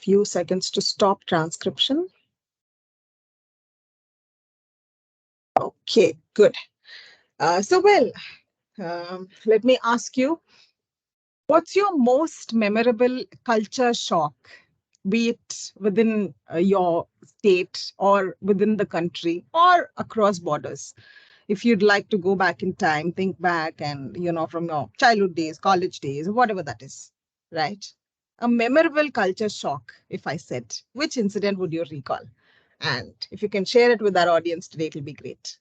few seconds to stop transcription. Okay, good. Let me ask you, what's your most memorable culture shock, be it within your state or within the country or across borders? If you'd like to go back in time, think back and, from your childhood days, college days, whatever that is, right? A memorable culture shock, if I said, which incident would you recall? And if you can share it with our audience today, it'll be great.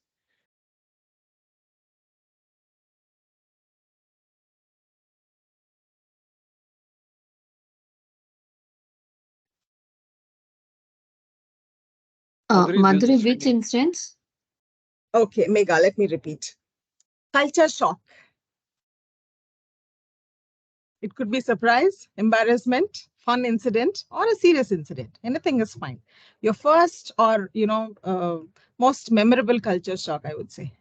Madhuri, which instance? Okay, Megha, let me repeat. Culture shock. It could be surprise, embarrassment, fun incident, or a serious incident. Anything is fine. Your first or, most memorable culture shock, I would say.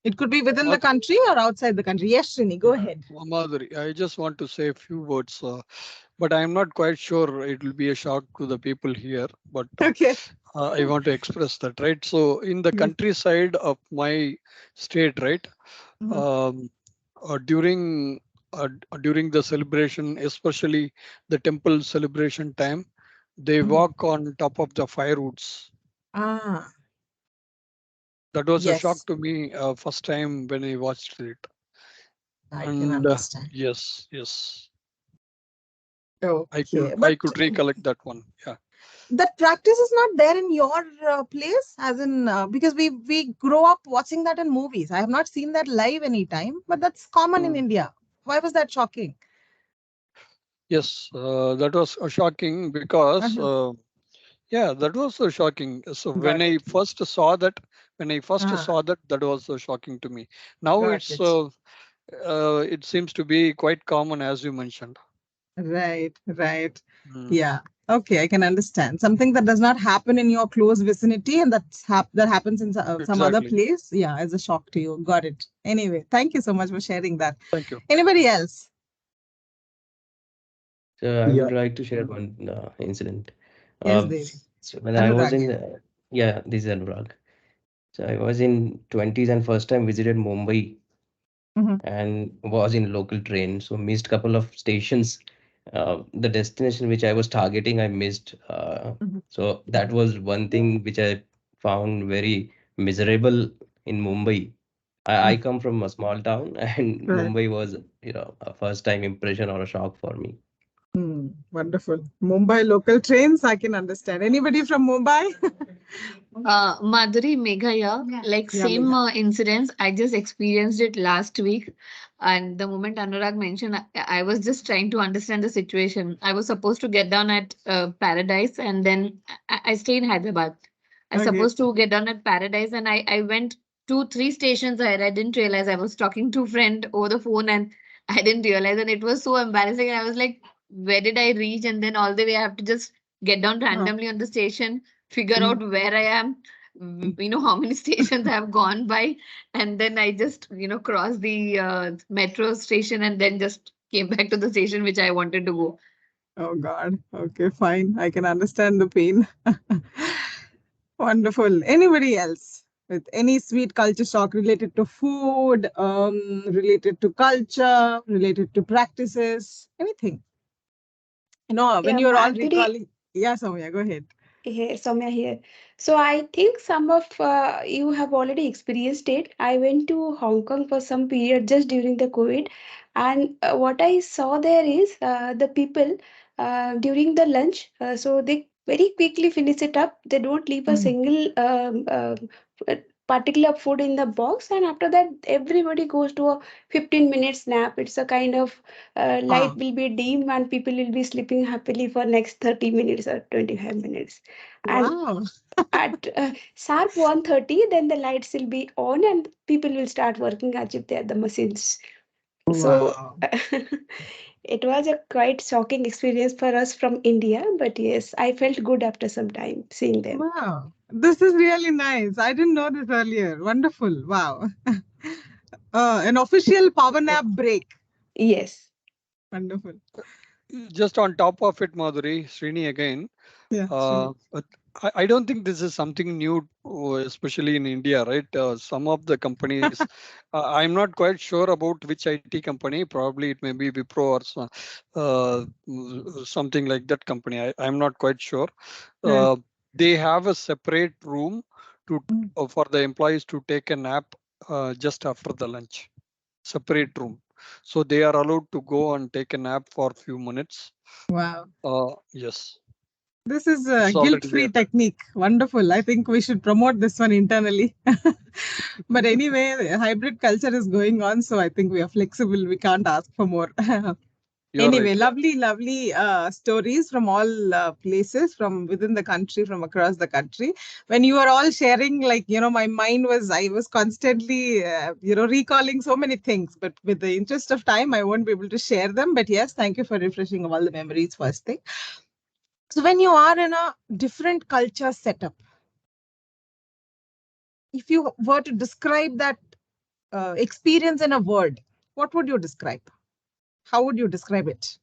It could be within the country or outside the country. Yes, Srini, go ahead. Madhuri, I just want to say a few words, but I'm not quite sure it will be a shock to the people here. But Okay. I want to express that, right? So in the countryside of my state, right, um, during the celebration, especially the temple celebration time, they walk on top of the firewoods. Ah, That was a shock yes, to me first time when I watched it. I can And understand. yes, Okay, I but could recollect that one. Yeah. that practice is not there in your place, as in because we grow up watching that in movies. I have not seen that live anytime, but that's common in Mm. India. Why was that shocking? Yes, that was shocking because Uh-huh. yeah, that was shocking. So Got it. when I first Ah, saw that, that was shocking to me. Now got it. it seems to be quite common, as you mentioned. Right, right. Mm. Yeah. Okay, I can understand. Something that does not happen in your close vicinity and that happens in some other Exactly. place. Yeah, as a shock to you. Got it. Anyway, thank you so much for sharing that. Thank you. Anybody else? So I Yeah. would like to share one incident. Yes, Um, Devi. so when I was Anurag. in, yeah, this is Anurag. So I was in 20s and first time visited Mumbai Mm-hmm. and was in local train. So missed couple of stations. The destination which I was targeting, I missed. Mm-hmm. So that was one thing which I found very miserable in Mumbai. I come from a small town, and Right. Mumbai was, a first time impression or a shock for me. Wonderful. Mumbai local trains, I can understand. Anybody from Mumbai? Madhuri, Megha, yeah, like Yeah, same Megha. incidents. I just experienced it last week. And the moment Anurag mentioned, I was just trying to understand the situation. I was supposed to get down at Paradise, and then I stay in Hyderabad. I was Okay. supposed to get down at Paradise, and I went 2, 3 stations ahead. I didn't realize I was talking to a friend over the phone, and I didn't realize, and it was so embarrassing. And I was like, where did I reach? And then all the way I have to just get down Uh, randomly on the station, figure mm, out where I am, how many stations I have gone by, and then I just, crossed the metro station and then just came back to the station which I wanted to go. oh God. Okay, fine. I can understand the pain. Wonderful. Anybody else with any sweet culture shock related to food, related to culture, related to practices, anything? When Yeah, you're all Madhuri, recalling. Yeah, Soumya, go ahead. here, Soumya here. So I think some of you have already experienced it. I went to Hong Kong for some period just during the COVID, and what I saw there is the people during the lunch. So they very quickly finish it up. They don't leave a Mm. single uh, particular food in the box, and after that, everybody goes to a 15-minute nap. It's a kind of light Wow. will be dim and people will be sleeping happily for next 30 minutes or 25 minutes. And Wow. at sharp 1:30, then the lights will be on and people will start working as if they are the machines. So Wow. it was a quite shocking experience for us from India, but yes, I felt good after some time seeing them. Wow. This is really nice. I didn't know this earlier. Wonderful. Wow. An official power nap break. Yes. Wonderful. Just on top of it, Madhuri, Srini again. Yeah, Srini. But I don't think this is something new, especially in India, right? Some of the companies, I'm not quite sure about which IT company. Probably it may be Wipro or something like that company. I'm not quite sure. Yeah. Uh, they have a separate room to Mm. for the employees to take a nap just after the lunch. Separate room, so they are allowed to go and take a nap for a few minutes. Wow. Yes, This is a it's already guilt-free there. technique. Wonderful. I think we should promote this one internally. But anyway, the hybrid culture is going on, so I think we are flexible. We can't ask for more. You're Anyway, right. lovely, lovely stories from all places, from within the country, from across the country. When you are all sharing, like, my mind was, I was constantly, recalling so many things. But with the interest of time, I won't be able to share them. But yes, thank you for refreshing all the memories, first thing. So when you are in a different culture setup, if you were to describe that experience in a word, what would you describe? How would you describe it?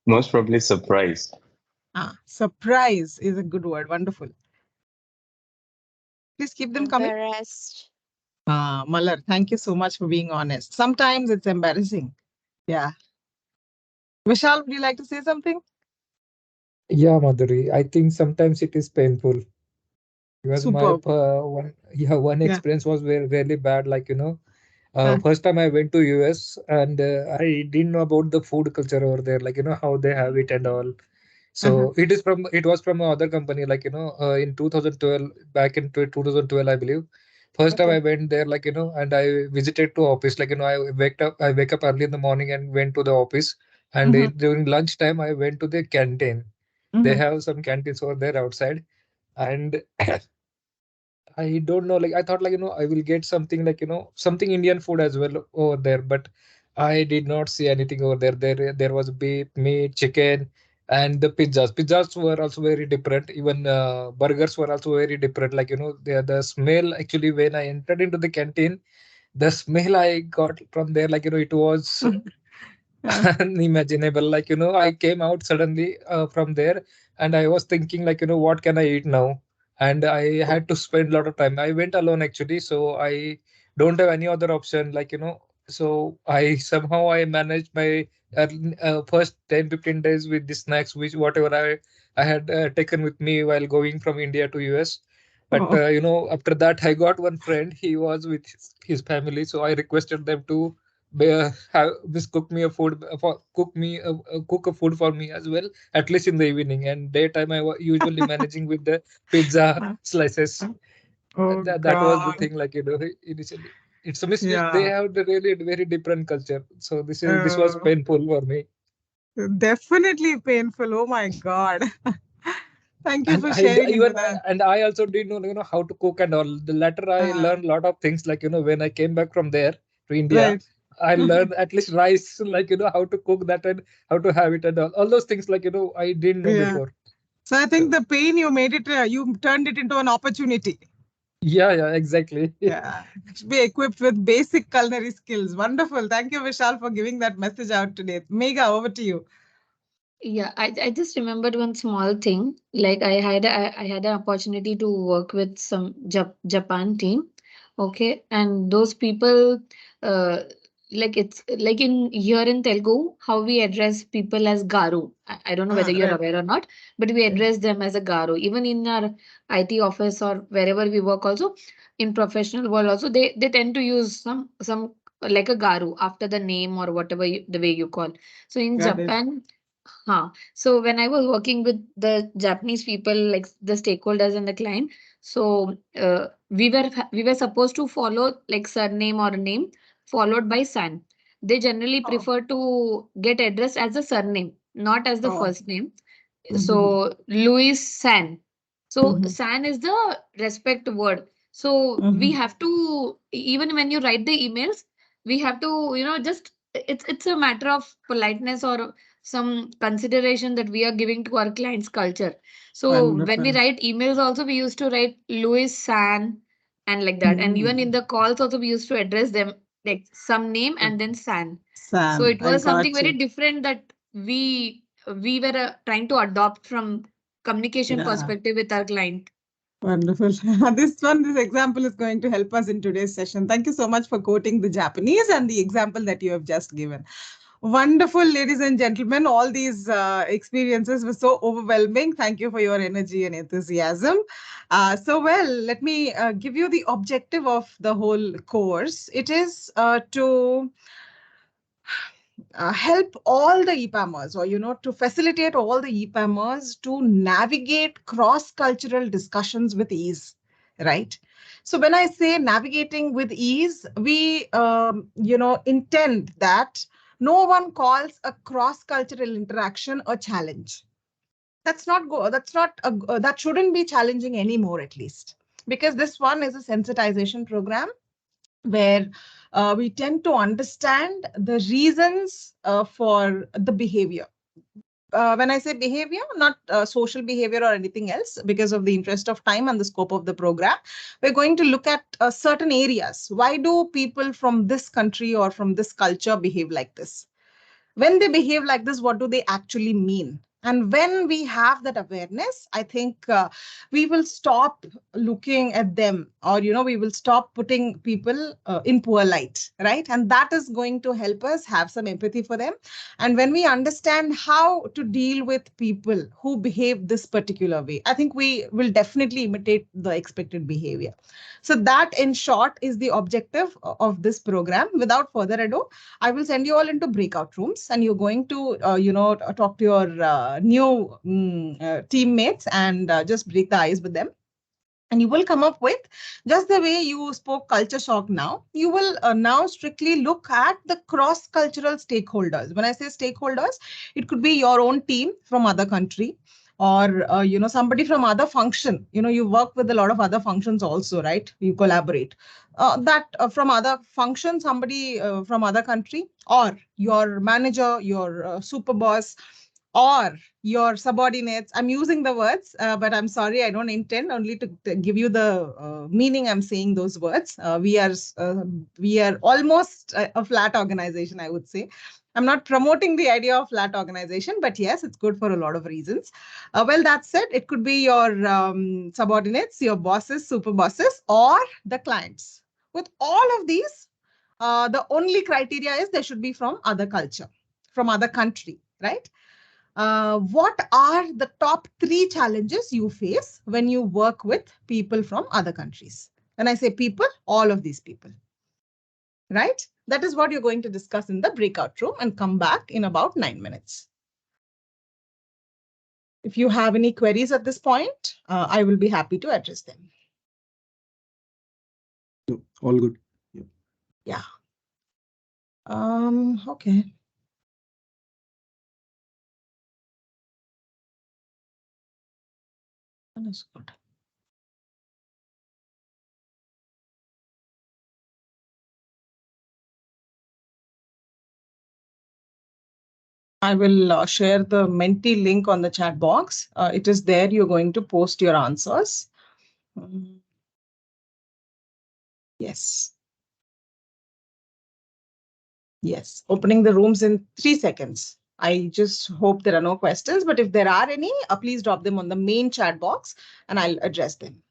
Most probably surprised. Surprise is a good word. Wonderful. Please keep them coming. Embarrassed. Malar, thank you so much for being honest. Sometimes it's embarrassing. Yeah. Vishal, would you like to say something? Yeah, Madhuri. I think sometimes it is painful because my Superb. one Yeah. experience was really bad. Uh, First time I went to US and I didn't know about the food culture over there, how they have it and all. uh-huh. So it was from another company, in 2012, back in 2012, I believe. First time Okay. I went there, and I visited to office, I wake up early in the morning and went to the office. And Mhm, during lunchtime, I went to the canteen. They mhm, have some canteens over there outside. And I don't know, I thought, I will get something something Indian food as well over there, but I did not see anything over there. There was beef, meat, chicken, and the pizzas. Pizzas were also very different. Even burgers were also very different. The smell actually when I entered into the canteen, the smell I got from there, it was yeah. unimaginable. I came out suddenly from there, and I was thinking, what can I eat now? And I had to spend a lot of time. I went alone actually, so I don't have any other option. So I somehow I managed my first 10-15 days with the snacks, which whatever I had taken with me while going from India to US. But Oh, after that, I got one friend. He was with his family, so I requested them to have this cook me a food for cook a food for me as well, at least in the evening. And daytime I was usually managing with the pizza uh, slices. oh That was the God. thing, initially. It's a miss. They Yeah. have the really very different culture, so this was Uh, painful for me. Definitely painful. Oh my God. Thank you And for sharing into that. I also didn't know how to cook and all. The latter I Uh, learned a lot of things, when I came back from there to India. right. I learned at least rice, how to cook that and how to have it and all those things, I didn't know Yeah. before. So I think So the pain you made it, you turned it into an opportunity. yeah, exactly. Yeah. Be equipped with basic culinary skills. Wonderful. Thank you, Vishal, for giving that message out today. Mega, over to you. Yeah, I just remembered one small thing. Like I had an opportunity to work with some Japan team. Okay, and those people, uh, it's like in here in Telugu, how we address people as Garu. I don't know whether you're Right. aware or not, but we Yeah. address them as a Garu. Even in our IT office or wherever we work, also in professional world, also they tend to use some like a Garu after the name or whatever the way you call. So in Got it. Japan. Huh. So when I was working with the Japanese people, like the stakeholders and the client, so we were supposed to follow like surname or name followed by san. They generally Oh. prefer to get addressed as a surname, not as the Oh. first name. Mhm, So Louis San. So mhm, San is the respect word. So we mhm. have to, even when you write the emails, we have to, just it's a matter of politeness or some consideration that we are giving to our client's culture. So when we Wonderful. write emails, also we used to write Louis San and like that. And even in Mhm. the calls, also we used to address them like some name and then San. So Sam, it I was something got very you. different that we were trying to adopt from communication Yeah. perspective with our client. Wonderful. This example is going to help us in today's session. Thank you so much for quoting the Japanese and the example that you have just given. Wonderful, ladies and gentlemen. All these experiences were so overwhelming. Thank you for your energy and enthusiasm. Let me give you the objective of the whole course. It is to help all the EPAMers, or to facilitate all the EPAMers to navigate cross-cultural discussions with ease, right? So when I say navigating with ease, we intend that no one calls a cross-cultural interaction a challenge. That shouldn't be challenging anymore, at least, because this one is a sensitization program where we tend to understand the reasons for the behavior. When I say behavior, not social behavior or anything else, because of the interest of time and the scope of the program, we're going to look at certain areas. Why do people from this country or from this culture behave like this? When they behave like this, what do they actually mean? And when we have that awareness, I think we will stop looking at them, or we will stop putting people in poor light, right? And that is going to help us have some empathy for them. And when we understand how to deal with people who behave this particular way, I think we will definitely imitate the expected behavior. So that, in short, is the objective of this program. Without further ado, I will send you all into breakout rooms, and you're going to, talk to your new teammates and just break the ice with them. And you will come up with, just the way you spoke culture shock now, you will now strictly look at the cross-cultural stakeholders. When I say stakeholders, it could be your own team from other country, or somebody from other function. You work with a lot of other functions also, right? You collaborate. That from other function, somebody from other country, or your manager, your super boss, or your subordinates. I'm using the words, but I'm sorry, I don't intend only to give you the meaning. I'm saying those words. We are almost a flat organization, I would say. I'm not promoting the idea of flat organization, but yes, it's good for a lot of reasons. Well, that said, it could be your subordinates, your bosses, super bosses, or the clients. With all of these, the only criteria is they should be from other culture, from other country, right? What are the top 3 challenges you face when you work with people from other countries? When I say people, all of these people, right? That is what you're going to discuss in the breakout room and come back in about 9 minutes. If you have any queries at this point, I will be happy to address them. All good. Yeah. Okay. That is good. I will share the Menti link on the chat box. It is there. You're going to post your answers. Yes. Yes. Opening the rooms in 3 seconds. I just hope there are no questions, but if there are any, please drop them on the main chat box and I'll address them.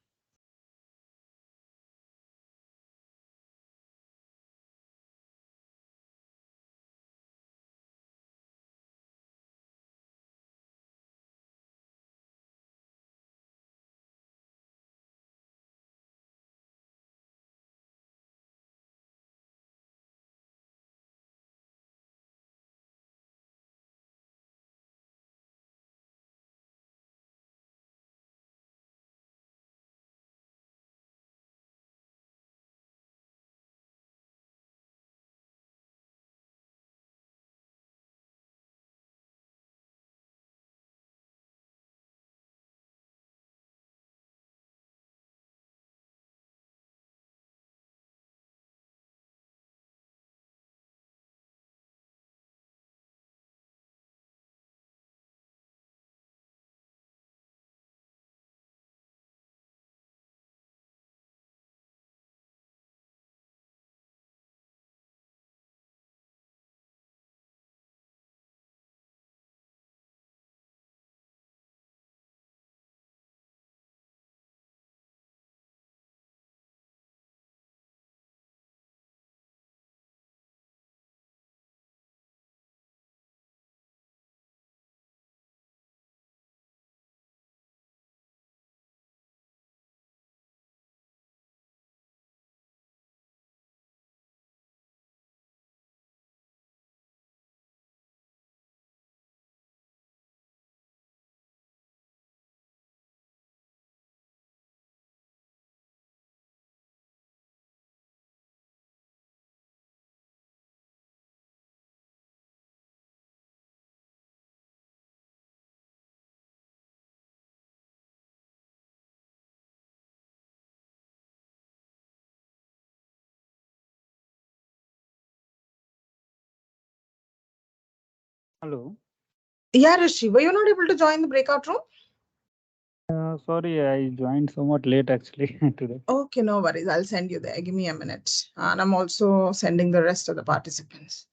Hello. Yeah, Rishi, were you not able to join the breakout room? Sorry, I joined somewhat late actually today. Okay, no worries. I'll send you there. Give me a minute. And I'm also sending the rest of the participants.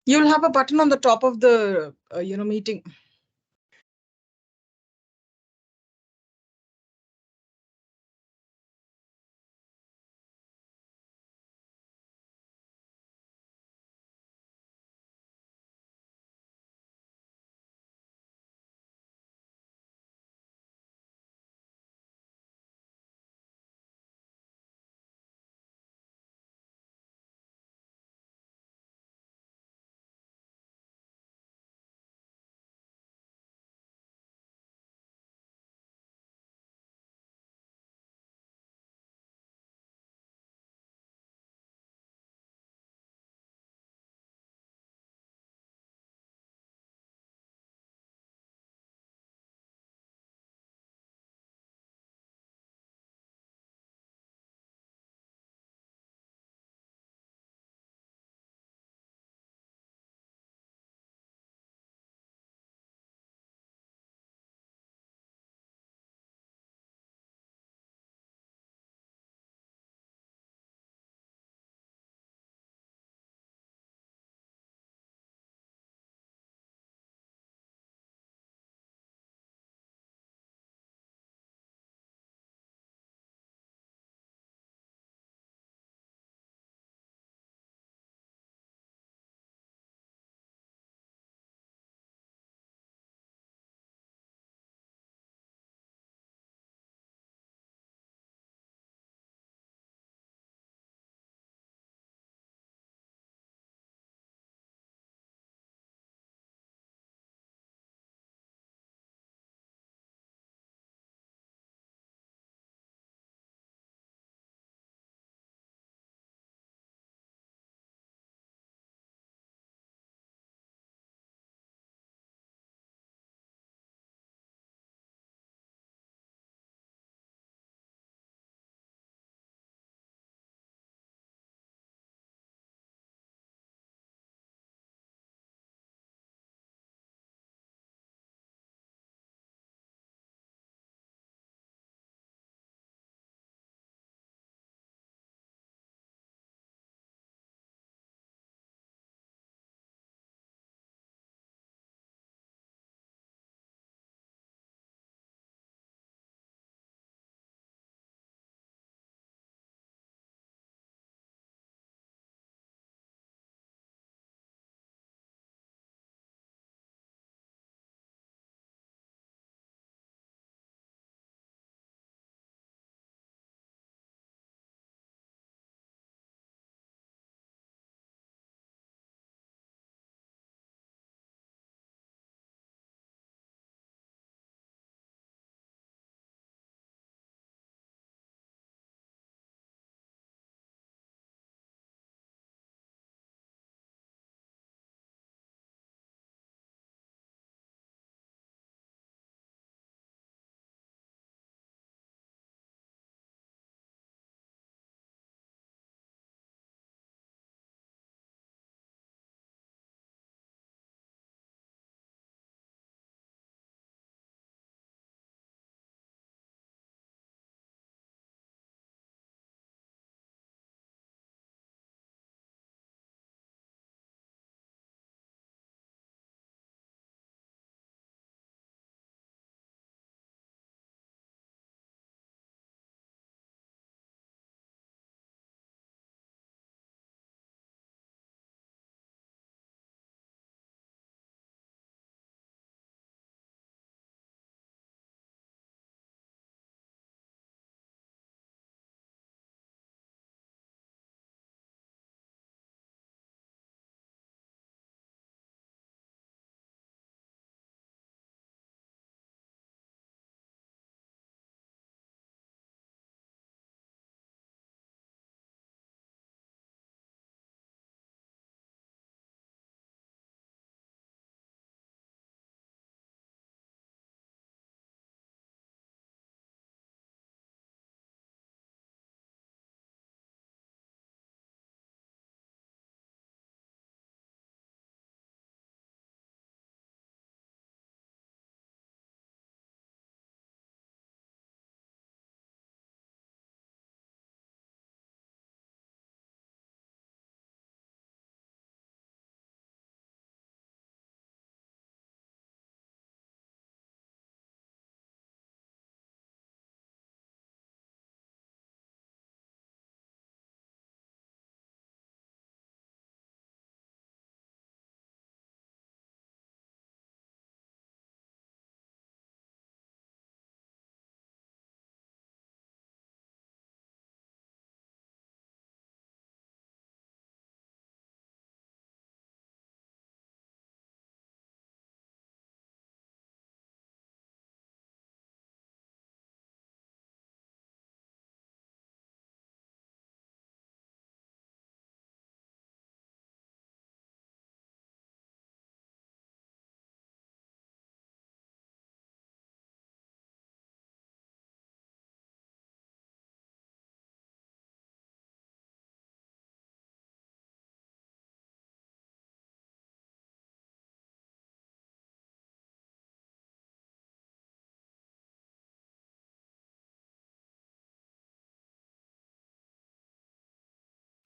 You'll have a button on the top of the meeting.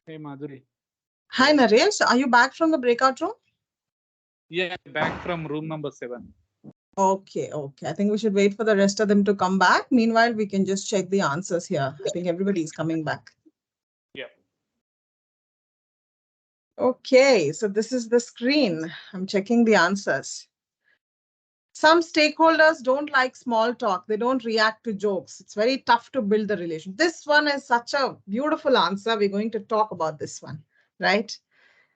Hey, Madhuri. Hi, Naresh. Are you back from the breakout room? Yeah, back from room number 7. Okay. I think we should wait for the rest of them to come back. Meanwhile, we can just check the answers here. I think everybody's coming back. Yeah. Okay, so this is the screen. I'm checking the answers. Some stakeholders don't like small talk. They don't react to jokes. It's very tough to build the relation. This one is such a beautiful answer. We're going to talk about this one, right?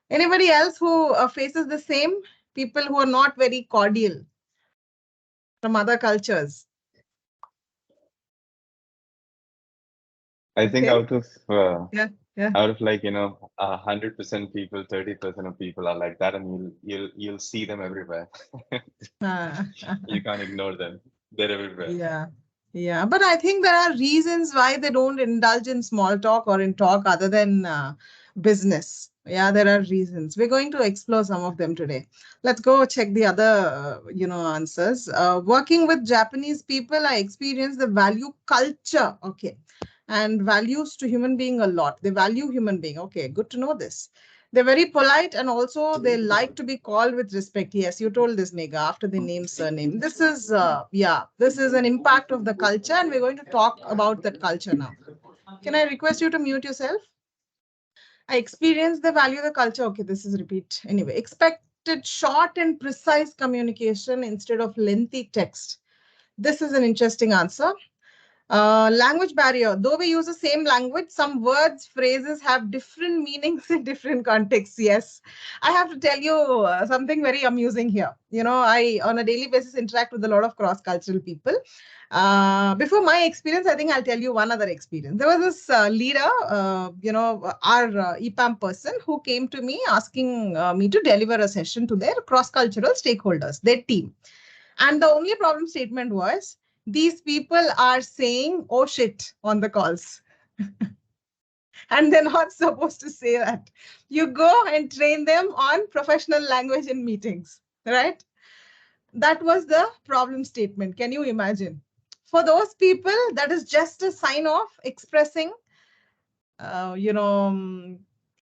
Anybody else who faces the same? People who are not very cordial from other cultures. I think Okay. out of Yeah. out of like 100% people, 30% of people are like that, and you'll see them everywhere. You can't ignore them. They're everywhere. Yeah. But I think there are reasons why they don't indulge in small talk or in talk other than business. Yeah, there are reasons. We're going to explore some of them today. Let's go check the other, answers. Working with Japanese people, I experienced the value culture. Okay. And values to human being a lot. They value human being. Okay, good to know this. They're very polite and also they like to be called with respect. Yes, you told this, Nega, after the name, surname. This is, this is an impact of the culture and we're going to talk about that culture now. Can I request you to mute yourself? I experienced the value of the culture. Okay, this is repeat. Anyway, expected short and precise communication instead of lengthy text. This is an interesting answer. Language barrier. Though we use the same language, some words, phrases have different meanings in different contexts. Yes, I have to tell you something very amusing here. I, on a daily basis, interact with a lot of cross-cultural people. Before my experience, I think I'll tell you one other experience. There was this leader, our EPAM person who came to me asking me to deliver a session to their cross-cultural stakeholders, their team. And the only problem statement was, these people are saying, oh shit, on the calls. And they're not supposed to say that. You go and train them on professional language in meetings, right? That was the problem statement. Can you imagine? For those people, that is just a sign of expressing,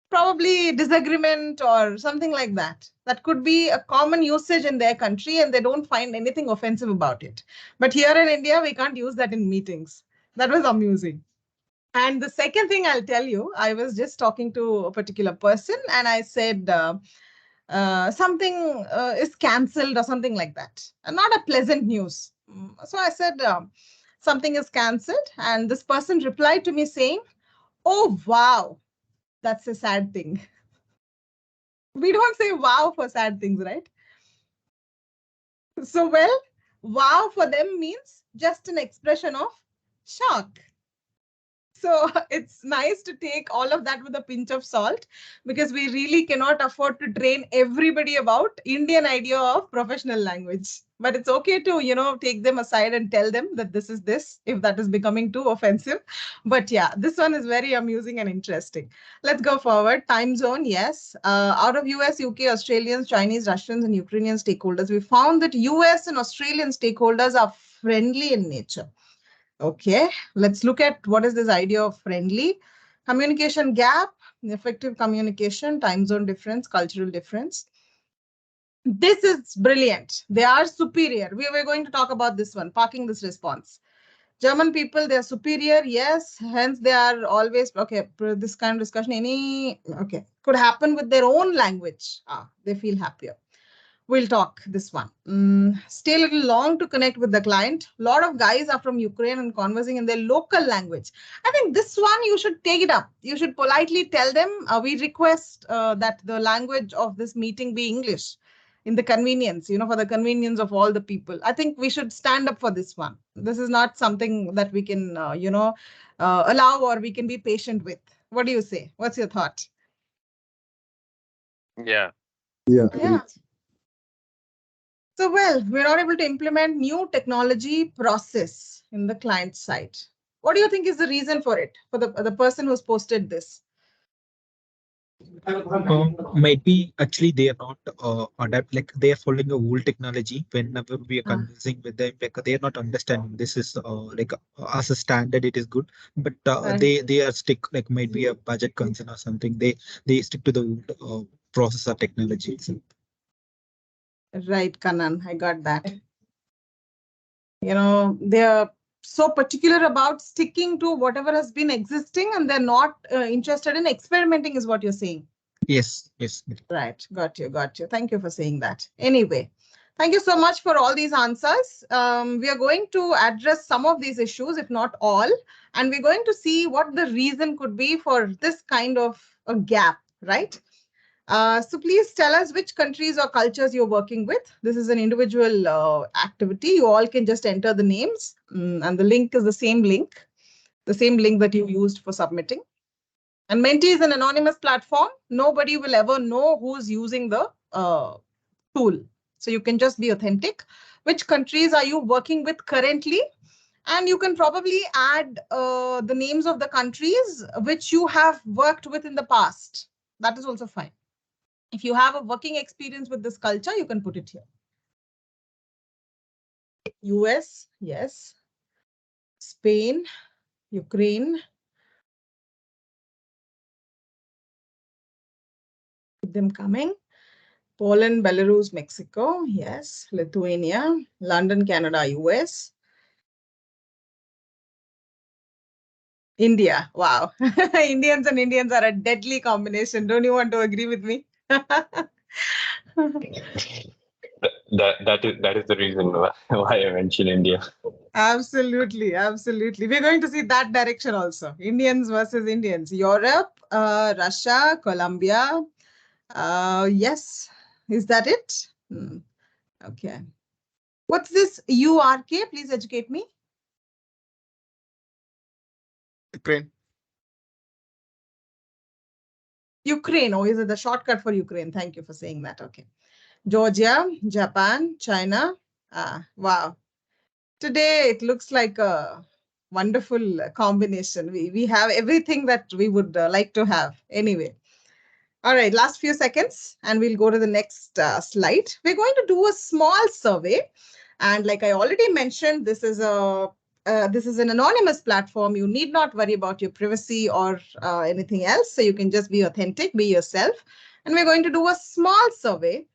probably disagreement or something like that. That could be a common usage in their country and they don't find anything offensive about it. But here in India, we can't use that in meetings. That was amusing. And the second thing I'll tell you, I was just talking to a particular person and I said something is cancelled or something like that. Not a pleasant news. So I said something is cancelled and this person replied to me saying, oh, wow. That's a sad thing. We don't say wow for sad things, right? So, well, wow for them means just an expression of shock. So it's nice to take all of that with a pinch of salt because we really cannot afford to train everybody about Indian idea of professional language. But it's okay to, take them aside and tell them that this is this, if that is becoming too offensive. But yeah, this one is very amusing and interesting. Let's go forward. Time zone, yes. Out of US, UK, Australians, Chinese, Russians, and Ukrainian stakeholders, we found that US and Australian stakeholders are friendly in nature. Okay, let's look at what is this idea of friendly. Communication gap, effective communication, time zone difference, cultural difference. This is brilliant. They are superior. We were going to talk about this one, parking this response. German people, they're superior, yes. Hence, they are always, okay, this kind of discussion, could happen with their own language. They feel happier. We'll talk this one. Stay a little long to connect with the client. A lot of guys are from Ukraine and conversing in their local language. I think this one, you should take it up. You should politely tell them, we request that the language of this meeting be English in the convenience, for the convenience of all the people. I think we should stand up for this one. This is not something that we can, allow or we can be patient with. What do you say? What's your thought? Yeah. Yeah. So, well, we're not able to implement new technology process in the client side. What do you think is the reason for it, for the person who's posted this? Might be actually they are not adapt, like they are following a old technology. Whenever we are conversing with them, like they are not understanding this is like as a standard it is good, but they are stick, like might be a budget concern or something. They stick to the old processor technology itself. Right, Kanan, I got that. You know, they're so particular about sticking to whatever has been existing, and they're not interested in experimenting, is what you're saying. Yes, yes. Right, got you, got you. Thank you for saying that. Anyway, thank you so much for all these answers. We are going to address some of these issues, if not all, and we're going to see what the reason could be for this kind of a gap, right? So please tell us which countries or cultures you're working with. This is an individual activity. You all can just enter the names, and the link is the same link that you used for submitting. And Menti is an anonymous platform. Nobody will ever know who's using the tool. So you can just be authentic. Which countries are you working with currently? And you can probably add the names of the countries which you have worked with in the past. That is also fine. If you have a working experience with this culture, you can put it here. US, yes. Spain, Ukraine. Keep them coming. Poland, Belarus, Mexico, yes. Lithuania, London, Canada, US. India, wow. Indians and Indians are a deadly combination. Don't you want to agree with me? That is the reason why I mentioned India. Absolutely, absolutely. We're going to see that direction also. Indians versus Indians. Europe, Russia, Colombia. Yes, is that it? Okay. What's this URK? Please educate me. Ukraine. Ukraine. Oh, is it the shortcut for Ukraine? Thank you for saying that. Okay. Georgia, Japan, China. Wow. Today, it looks like a wonderful combination. We have everything that we would like to have. Anyway. All right, last few seconds, and we'll go to the next slide. We're going to do a small survey. And like I already mentioned, this is an anonymous platform. You need not worry about your privacy or anything else. So you can just be authentic, be yourself. And we're going to do a small survey.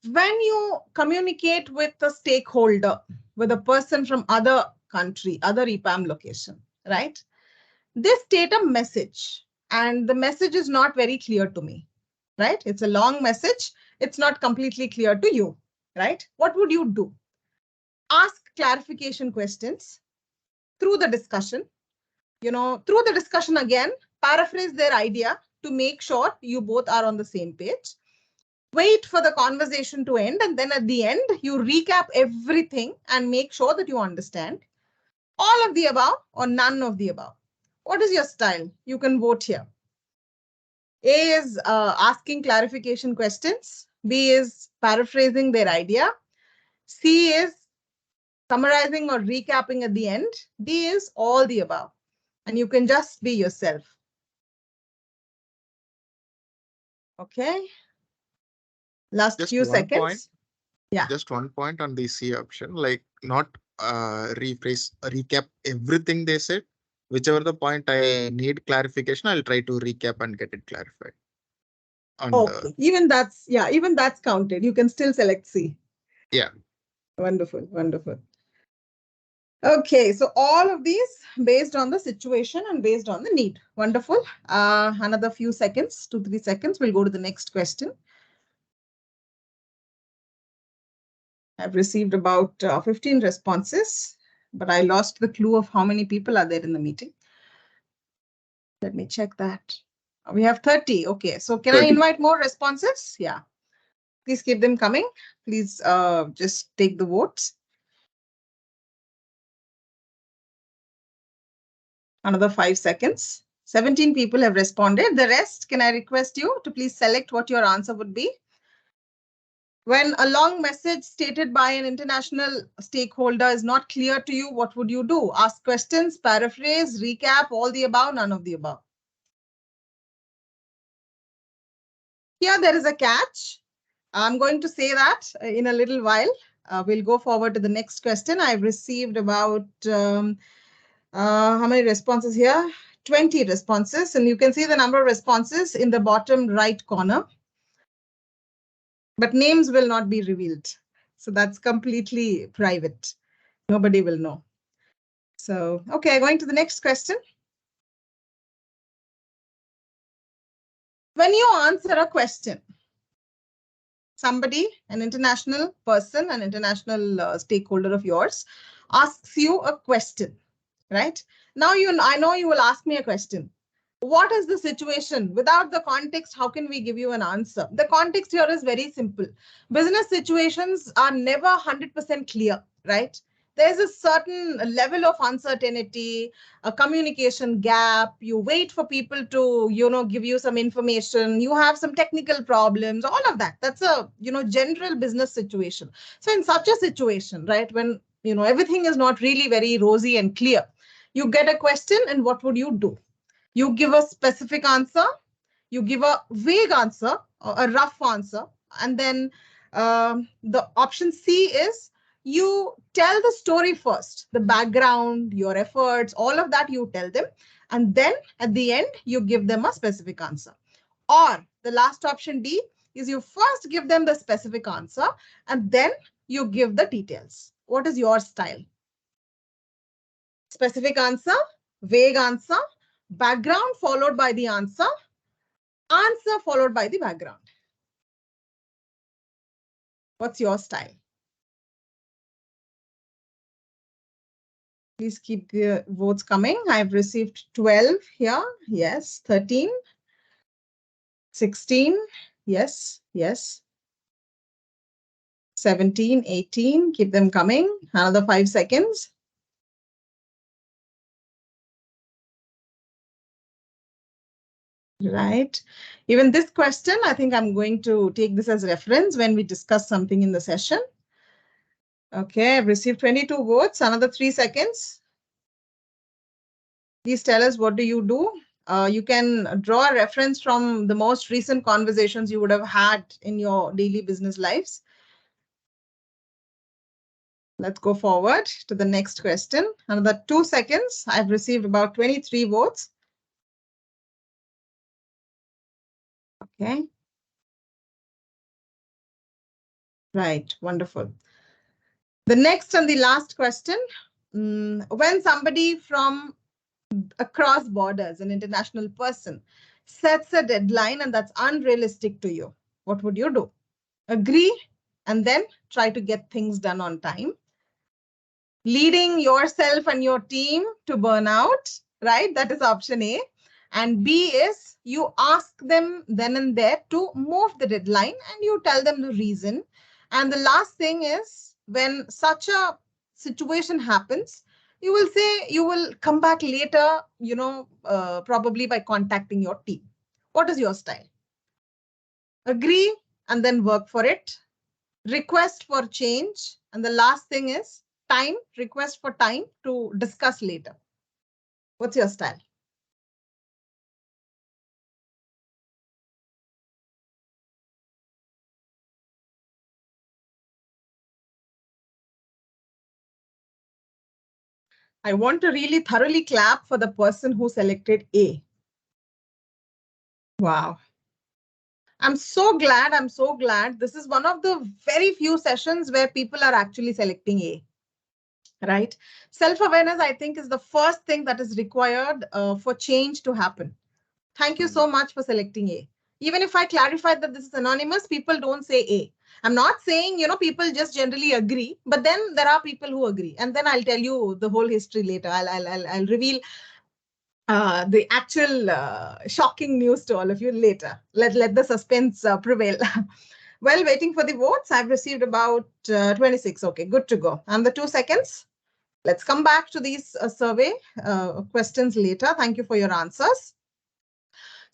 When you communicate with a stakeholder, with a person from other country, other EPAM location, right? They state a message, and the message is not very clear to me, right? It's a long message. It's not completely clear to you, right? What would you do? Ask clarification questions through the discussion. Through the discussion again, paraphrase their idea to make sure you both are on the same page. Wait for the conversation to end, and then at the end, you recap everything and make sure that you understand. All of the above or none of the above. What is your style? You can vote here. A is asking clarification questions. B is paraphrasing their idea. C is summarizing or recapping at the end. D is all the above. And you can just be yourself. Okay. Last Just few one seconds. Point. Yeah. Just one point on the C option, like not recap everything they said. Whichever the point I need clarification, I'll try to recap and get it clarified. Okay. Even that's counted. You can still select C. Yeah. Wonderful, wonderful. Okay, so all of these based on the situation and based on the need. Wonderful. Another few seconds, 2-3 seconds. We'll go to the next question. I've received about 15 responses, but I lost the clue of how many people are there in the meeting. Let me check that. We have 30. Okay, so can 30. I invite more responses? Yeah. Please keep them coming. Please just take the votes. Another 5 seconds. 17 people have responded. The rest, can I request you to please select what your answer would be? When a long message stated by an international stakeholder is not clear to you, what would you do? Ask questions, paraphrase, recap, all the above, none of the above. Here there is a catch. I'm going to say that in a little while. We'll go forward to the next question. I've received about how many responses here? 20 responses, and you can see the number of responses in the bottom right corner. But names will not be revealed. So that's completely private. Nobody will know. So, okay, going to the next question. When you answer a question, somebody, an international person, an international stakeholder of yours, asks you a question, right? Now, I know you will ask me a question. What is the situation? Without the context, how can we give you an answer? The context here is very simple. Business situations are never 100% clear, right? There's a certain level of uncertainty, a communication gap. You wait for people to, give you some information. You have some technical problems, all of that. That's a, general business situation. So in such a situation, right, when, everything is not really very rosy and clear, you get a question, and what would you do? You give a specific answer, you give a vague answer, a rough answer, and then the option C is you tell the story first, the background, your efforts, all of that you tell them, and then at the end, you give them a specific answer. Or the last option D is you first give them the specific answer, and then you give the details. What is your style? Specific answer, vague answer, background followed by the answer, answer followed by the background. What's your style? Please keep the votes coming. I've received 12 here. Yes. 13. 16. Yes. Yes. 17, 18. Keep them coming. Another 5 seconds. Right. Even this question, I think I'm going to take this as reference when we discuss something in the session. Okay, I've received 22 votes. Another 3 seconds. Please tell us, what do? You can draw a reference from the most recent conversations you would have had in your daily business lives. Let's go forward to the next question. Another 2 seconds. I've received about 23 votes. Okay. Right, wonderful. The next and the last question. When somebody from across borders, an international person, sets a deadline and that's unrealistic to you, what would you do? Agree and then try to get things done on time. Leading yourself and your team to burnout, right? That is option A. And B is you ask them then and there to move the deadline and you tell them the reason. And the last thing is, when such a situation happens, you will say you will come back later, probably by contacting your team. What is your style? Agree and then work for it. Request for change. And the last thing is time, request for time to discuss later. What's your style? I want to really thoroughly clap for the person who selected A. Wow. I'm so glad. I'm so glad. This is one of the very few sessions where people are actually selecting A. Right? Self-awareness, I think, is the first thing that is required for change to happen. Thank you so much for selecting A. Even if I clarified that this is anonymous, people don't say A. I'm not saying, people just generally agree, but then there are people who agree. And then I'll tell you the whole history later. I'll reveal the actual shocking news to all of you later. Let the suspense prevail. Well, waiting for the votes, I've received about 26. Okay, good to go. And the 2 seconds. Let's come back to these survey questions later. Thank you for your answers.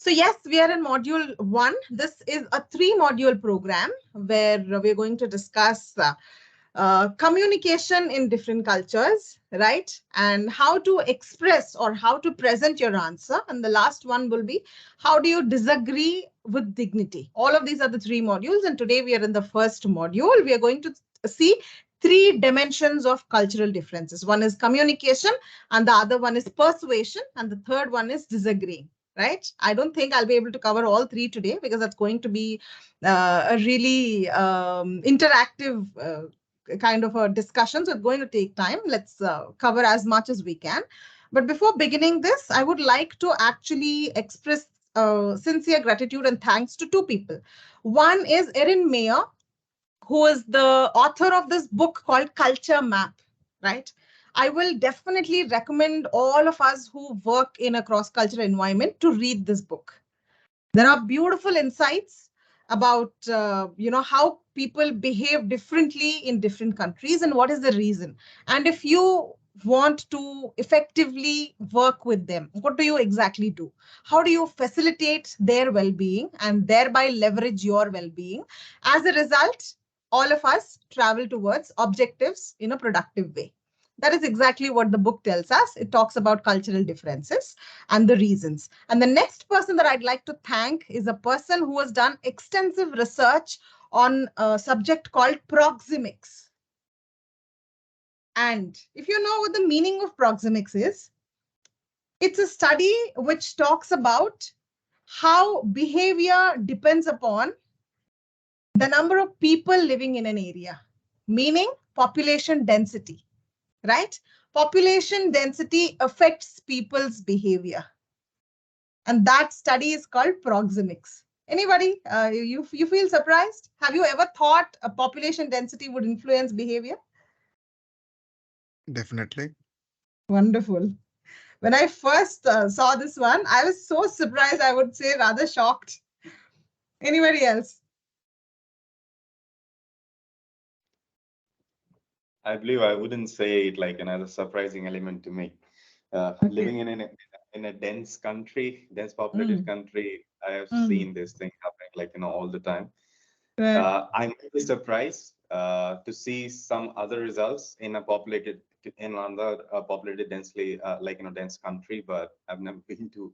So yes, we are in module 1. This is a 3-module program where we're going to discuss communication in different cultures, right? And how to express or how to present your answer. And the last one will be, how do you disagree with dignity? All of these are the 3 modules. And today we are in the first module. We are going to see 3 dimensions of cultural differences. One is communication, and the other one is persuasion, and the third one is disagreeing. Right? I don't think I'll be able to cover all 3 today, because that's going to be a really interactive kind of a discussion. So it's going to take time. Let's cover as much as we can. But before beginning this, I would like to actually express sincere gratitude and thanks to 2 people. One is Erin Meyer, who is the author of this book called Culture Map, right? I will definitely recommend all of us who work in a cross-cultural environment to read this book. There are beautiful insights about, how people behave differently in different countries and what is the reason. And if you want to effectively work with them, what do you exactly do? How do you facilitate their well-being and thereby leverage your well-being? As a result, all of us travel towards objectives in a productive way. That is exactly what the book tells us. It talks about cultural differences and the reasons. And the next person that I'd like to thank is a person who has done extensive research on a subject called proxemics. And if you know what the meaning of proxemics is, it's a study which talks about how behavior depends upon the number of people living in an area, meaning population density, right? Population density affects people's behavior. And that study is called proxemics. Anybody, you feel surprised? Have you ever thought a population density would influence behavior? Definitely. Wonderful. When I first saw this one, I was so surprised, I would say rather shocked. Anybody else? I believe I wouldn't say it like another surprising element to me. Okay. Living in a dense country, dense populated country, I have seen this thing happening like all the time. Right. I'm really surprised to see some other results in a populated densely dense country, but I've never been to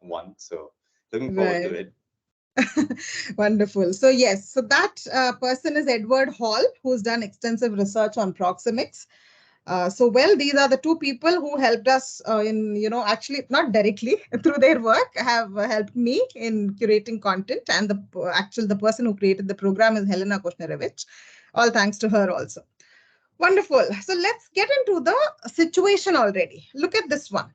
one, so looking forward to it. Wonderful. So yes, so that person is Edward Hall, who's done extensive research on proxemics. These are the 2 people who helped us actually not directly through their work, have helped me in curating content. And the person who created the program is Helena Koshnerevich. All thanks to her also. Wonderful. So let's get into the situation already. Look at this one.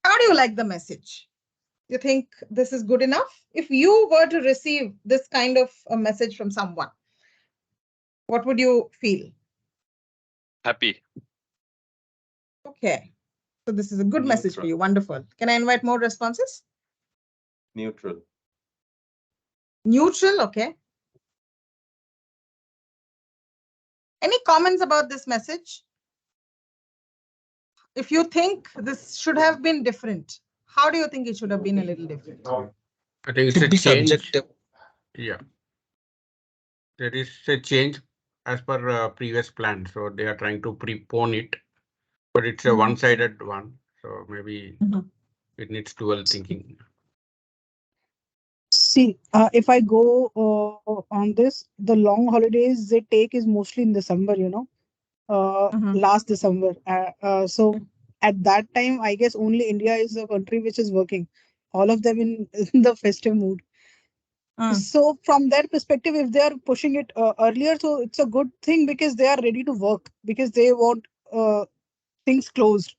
How do you like the message? You think this is good enough? If you were to receive this kind of a message from someone, what would you feel? Happy. Okay. So this is a good message for you. Wonderful. Can I invite more responses? Neutral. Neutral, okay. Any comments about this message? If you think this should have been different, how do you think it should have been a little different? I think it's a change. Subjective. Yeah. There is a change as per previous plan. So they are trying to prepone it, but it's a one-sided one. So maybe it needs dual thinking. See, if I go on this, the long holidays they take is mostly in December, last December. So at that time, I guess only India is the country which is working, all of them in the festive mood. So from their perspective, if they are pushing it earlier, so it's a good thing because they are ready to work, because they want things closed.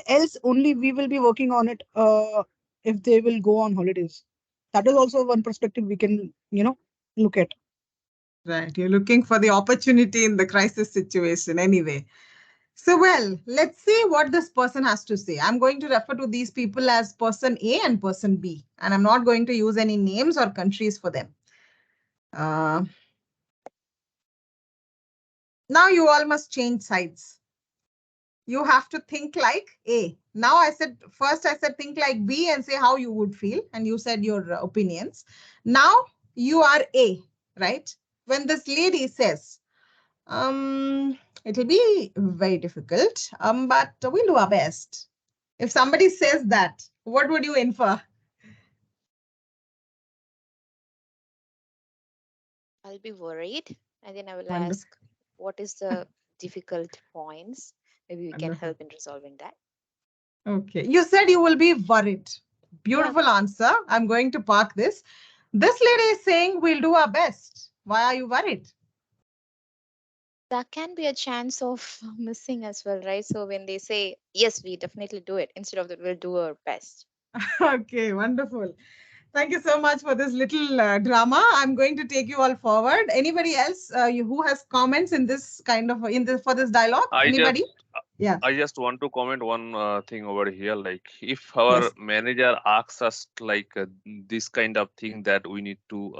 Else only we will be working on it if they will go on holidays. That is also one perspective we can, look at. Right. You're looking for the opportunity in the crisis situation anyway. So, well, let's see what this person has to say. I'm going to refer to these people as person A and person B, and I'm not going to use any names or countries for them. Now you all must change sides. you have to think like A. Now I said, first I said think like B and say how you would feel. And you said your opinions. Now you are A, right? When this lady says, it'll be very difficult, but we'll do our best. If somebody says that, what would you infer? I'll be worried, and then I will ask, what is the difficult points? Maybe we can help in resolving that. Okay. You said you will be worried. Beautiful answer. I'm going to park this. This lady is saying we'll do our best. Why are you worried? That can be a chance of missing as well, right? So when they say, yes, we definitely do it, instead of that, we'll do our best. Okay, wonderful. Thank you so much for this little drama. I'm going to take you all forward. Anybody else who has comments in this kind of for this dialogue? Anybody? Yeah. I just want to comment one thing over here. Like, if our manager asks us like this kind of thing, that we need to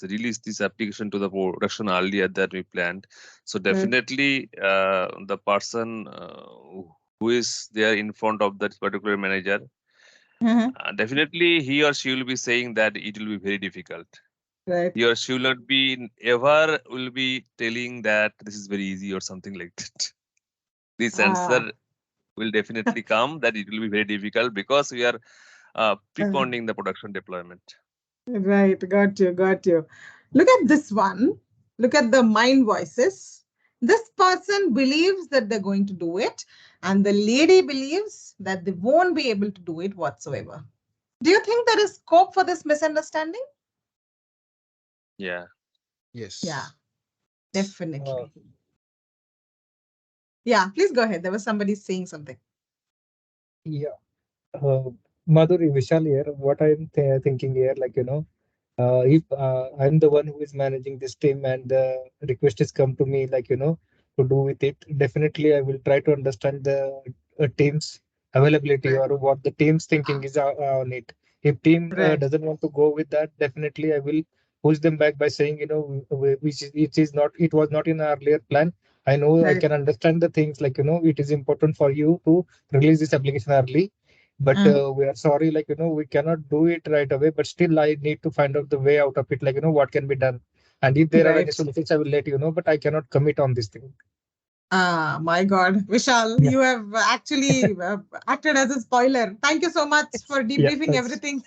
release this application to the production earlier than we planned. So definitely the person who is there in front of that particular manager, definitely he or she will be saying that it will be very difficult. Right. He or she will not be ever will be telling that this is very easy or something like that. This answer will definitely come that it will be very difficult because we are preponing the production deployment. Right, got you, got you. Look at this one. Look at the mind voices. This person believes that they're going to do it, and the lady believes that they won't be able to do it whatsoever. Do you think there is scope for this misunderstanding? Yeah. Yes. Yeah, definitely. Yeah, please go ahead. There was somebody saying something. Yeah. Madhuri, Vishal here. What I'm thinking here, like, if I'm the one who is managing this team and the request has come to me, like, to do with it, definitely I will try to understand the team's availability or what the team's thinking is on it. If team doesn't want to go with that, definitely I will push them back by saying, it was not in our earlier plan. I know I can understand the things like, it is important for you to release this application early, but we are sorry, like, we cannot do it right away, but still I need to find out the way out of it, like, what can be done. And if there are any solutions, I will let you know, but I cannot commit on this thing. My God, Vishal, you have actually acted as a spoiler. Thank you so much for debriefing everything.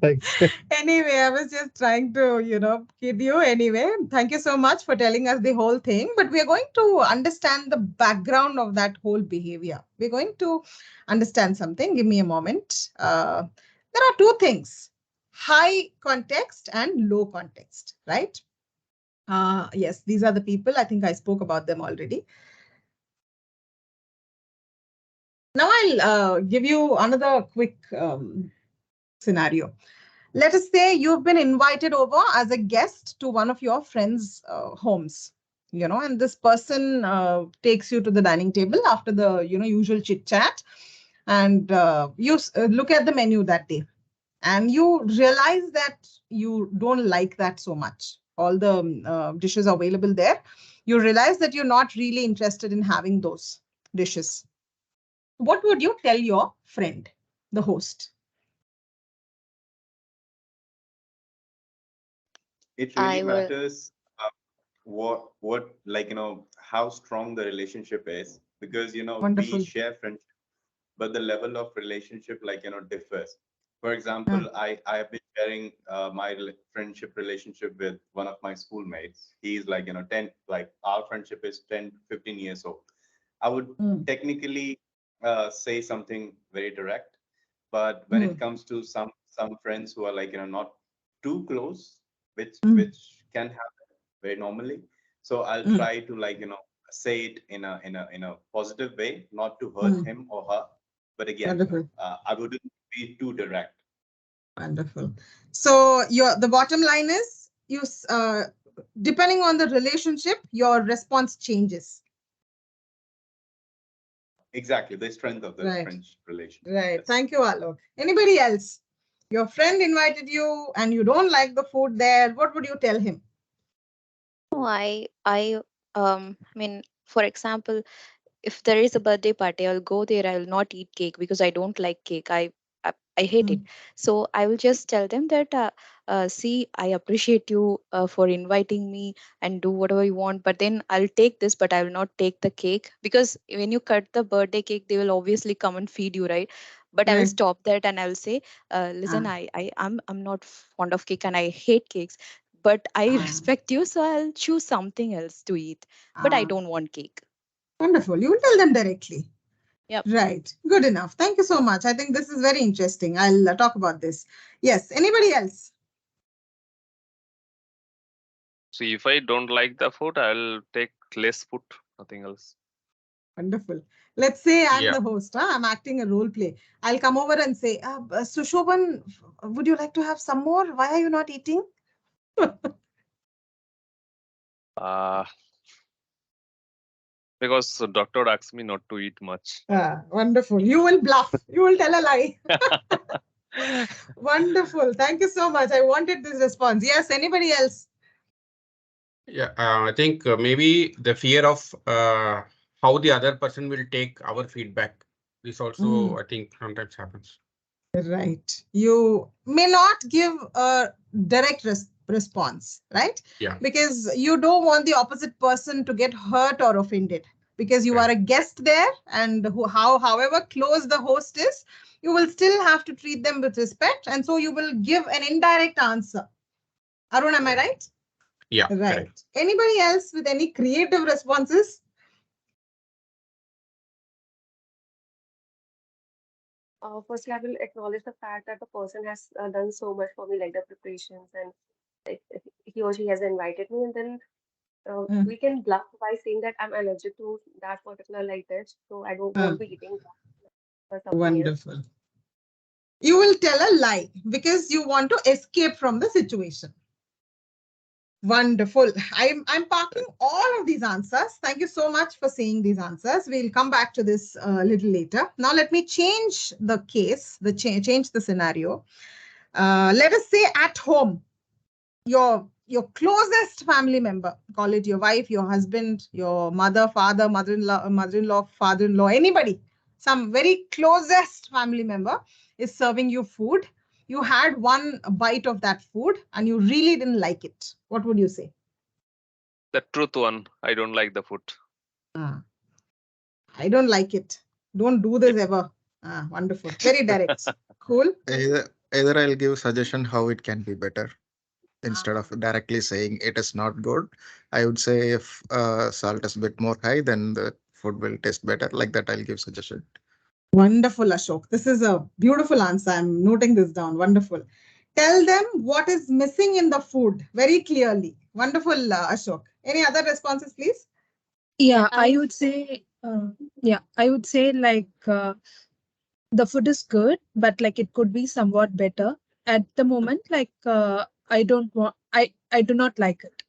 Thanks. Anyway, I was just trying to, kid you. Anyway, thank you so much for telling us the whole thing. But we are going to understand the background of that whole behavior. We're going to understand something. Give me a moment. There are two things: high context and low context, right? Yes, these are the people. I think I spoke about them already. Now I'll give you another quick scenario. Let us say you've been invited over as a guest to one of your friends' homes, and this person takes you to the dining table after the, usual chit chat, and you look at the menu that day, and you realize that you don't like that so much. All the dishes available there, you realize that you're not really interested in having those dishes. What would you tell your friend, the host? It really matters what like, how strong the relationship is, because, Wonderful. we share friendship, but the level of relationship, like, differs. For example, I have been sharing my friendship relationship with one of my schoolmates. He's like, 10, like our friendship is 10, 15 years old. I would technically say something very direct, but when it comes to some friends who are like, not too close, which can happen very normally. So I'll try to, like, say it in a positive way, not to hurt him or her. But again, I wouldn't be too direct. Wonderful. So the bottom line is, depending on the relationship, your response changes. Exactly, the strength of the French relationship. Right. Yes. Thank you, Alok. Anybody else? Your friend invited you and you don't like the food there. What would you tell him? No, I mean, for example, if there is a birthday party, I'll go there. I'll not eat cake because I don't like cake. I hate it. So I will just tell them that, see, I appreciate you for inviting me and do whatever you want. But then I'll take this, but I will not take the cake, because when you cut the birthday cake, they will obviously come and feed you, right? But I will Right. stop that and I will say, listen, I'm not fond of cake and I hate cakes, but I respect you, so I'll choose something else to eat. But I don't want cake. Wonderful. You will tell them directly. Yep. Right. Good enough. Thank you so much. I think this is very interesting. I'll talk about this. Yes. Anybody else? So if I don't like the food, I'll take less food, nothing else. Wonderful. Let's say I'm Yeah. the host. I'm acting a role play. I'll come over and say, Sushoban, would you like to have some more? Why are you not eating? Because the doctor asked me not to eat much. Wonderful. You will bluff. You will tell a lie. Wonderful. Thank you so much. I wanted this response. Yes. Anybody else? Yeah, I think maybe the fear of how the other person will take our feedback. This also, I think, sometimes happens. Right. You may not give a direct response, right? Yeah. Because you don't want the opposite person to get hurt or offended, because you are a guest there, and however close the host is, you will still have to treat them with respect. And so you will give an indirect answer. Arun, am I right? Yeah. Right. Correct. Anybody else with any creative responses? Firstly, I will acknowledge the fact that the person has done so much for me, like the preparations, and if he or she has invited me, and then we can bluff by saying that I'm allergic to that particular like dish, so I don't won't be eating that or something else. Wonderful. You will tell a lie because you want to escape from the situation. Wonderful. I'm parking all of these answers. Thank you so much for saying these answers. We'll come back to this a little later. Now let me change the case, change the scenario. Let us say at home, your closest family member, call it your wife, your husband, your mother, father, mother-in-law, father-in-law, anybody, some very closest family member is serving you food. You had one bite of that food and you really didn't like it. What would you say? The truth one, I don't like the food. I don't like it. Don't do this ever. Wonderful. Very direct. Cool. Either I'll give suggestion how it can be better. Instead of directly saying it is not good, I would say if salt is a bit more high, then the food will taste better. Like that, I'll give suggestion. Wonderful, Ashok. This is a beautiful answer. I'm noting this down. Wonderful. Tell them what is missing in the food very clearly. Wonderful, Ashok. Any other responses, please? Yeah, I would say, like the food is good, but like it could be somewhat better. At the moment, like I do not like it.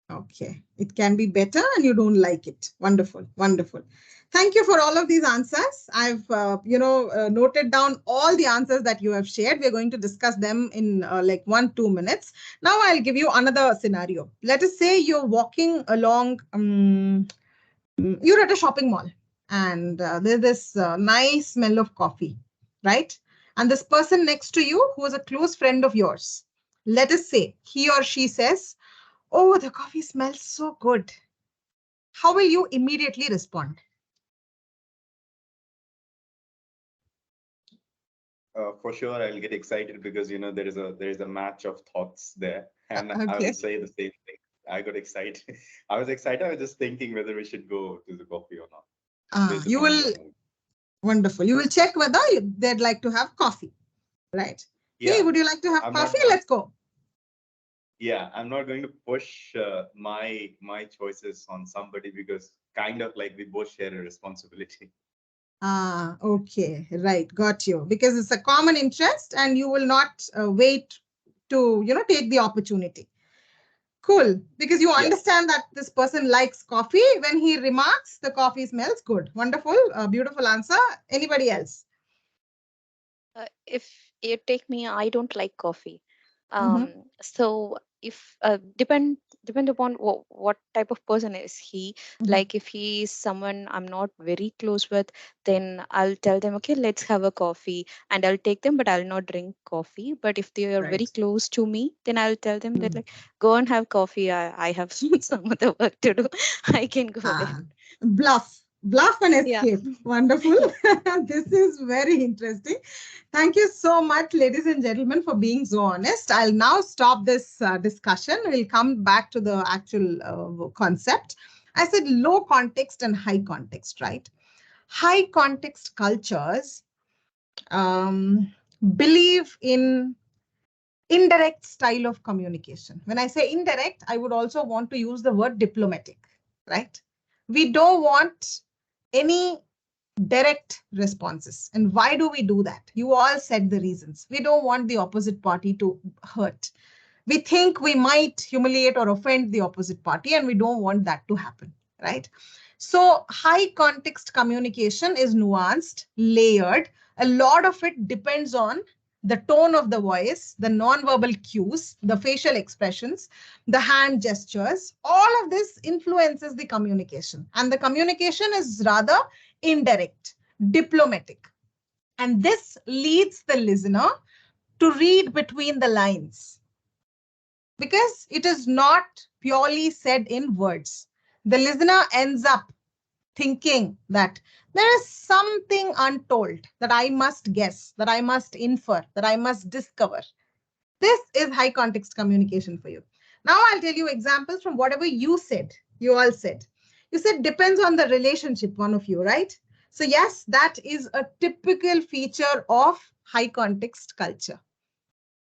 Okay, it can be better and you don't like it. Wonderful, wonderful. Thank you for all of these answers. I've, noted down all the answers that you have shared. We're going to discuss them in like 1-2 minutes. Now I'll give you another scenario. Let us say you're walking along, you're at a shopping mall and there's this nice smell of coffee, right? And this person next to you who is a close friend of yours, let us say he or she says, "Oh, the coffee smells so good." How will you immediately respond? For sure, I'll get excited because there is a match of thoughts there, and I Okay. will say the same thing. I got excited. I was excited. I was just thinking whether we should go to the coffee or not. Based You upon will, your mood. wonderful. You will check whether they'd like to have coffee, right? Hey, Yeah, would you like to have I'm coffee? not. Let's go. Yeah, I'm not going to push my choices on somebody because kind of like we both share a responsibility. Okay, right, got you. Because it's a common interest and you will not wait to, take the opportunity. Cool, because you understand that this person likes coffee. When he remarks, the coffee smells good. Wonderful, beautiful answer. Anybody else? If you take me, I don't like coffee. Mhm. So if depend upon what type of person is he. Like if he is someone I'm not very close with, then I'll tell them, okay, let's have a coffee, and I'll take them, but I'll not drink coffee. But if they are very Right. close to me, then I'll tell them that, like, go and have coffee. I have some other work to do. I can go there. Bluff and Yeah. escape. Wonderful. This is very interesting. Thank you so much, ladies and gentlemen, for being so honest. I'll now stop this discussion. We'll come back to the actual concept. I said low context and high context, right? High context cultures believe in indirect style of communication. When I say indirect, I would also want to use the word diplomatic, right? We don't want any direct responses. And why do we do that? You all said the reasons. We don't want the opposite party to hurt. We think we might humiliate or offend the opposite party, and we don't want that to happen, right? So high context communication is nuanced, layered. A lot of it depends on the tone of the voice, the non-verbal cues, the facial expressions, the hand gestures. All of this influences the communication. And the communication is rather indirect, diplomatic. And this leads the listener to read between the lines, because it is not purely said in words. The listener ends up thinking that there is something untold that I must guess, that I must infer, that I must discover. This is high context communication for you. Now I'll tell you examples from whatever you said, you all said. You said depends on the relationship, one of you, right? So yes, that is a typical feature of high context culture,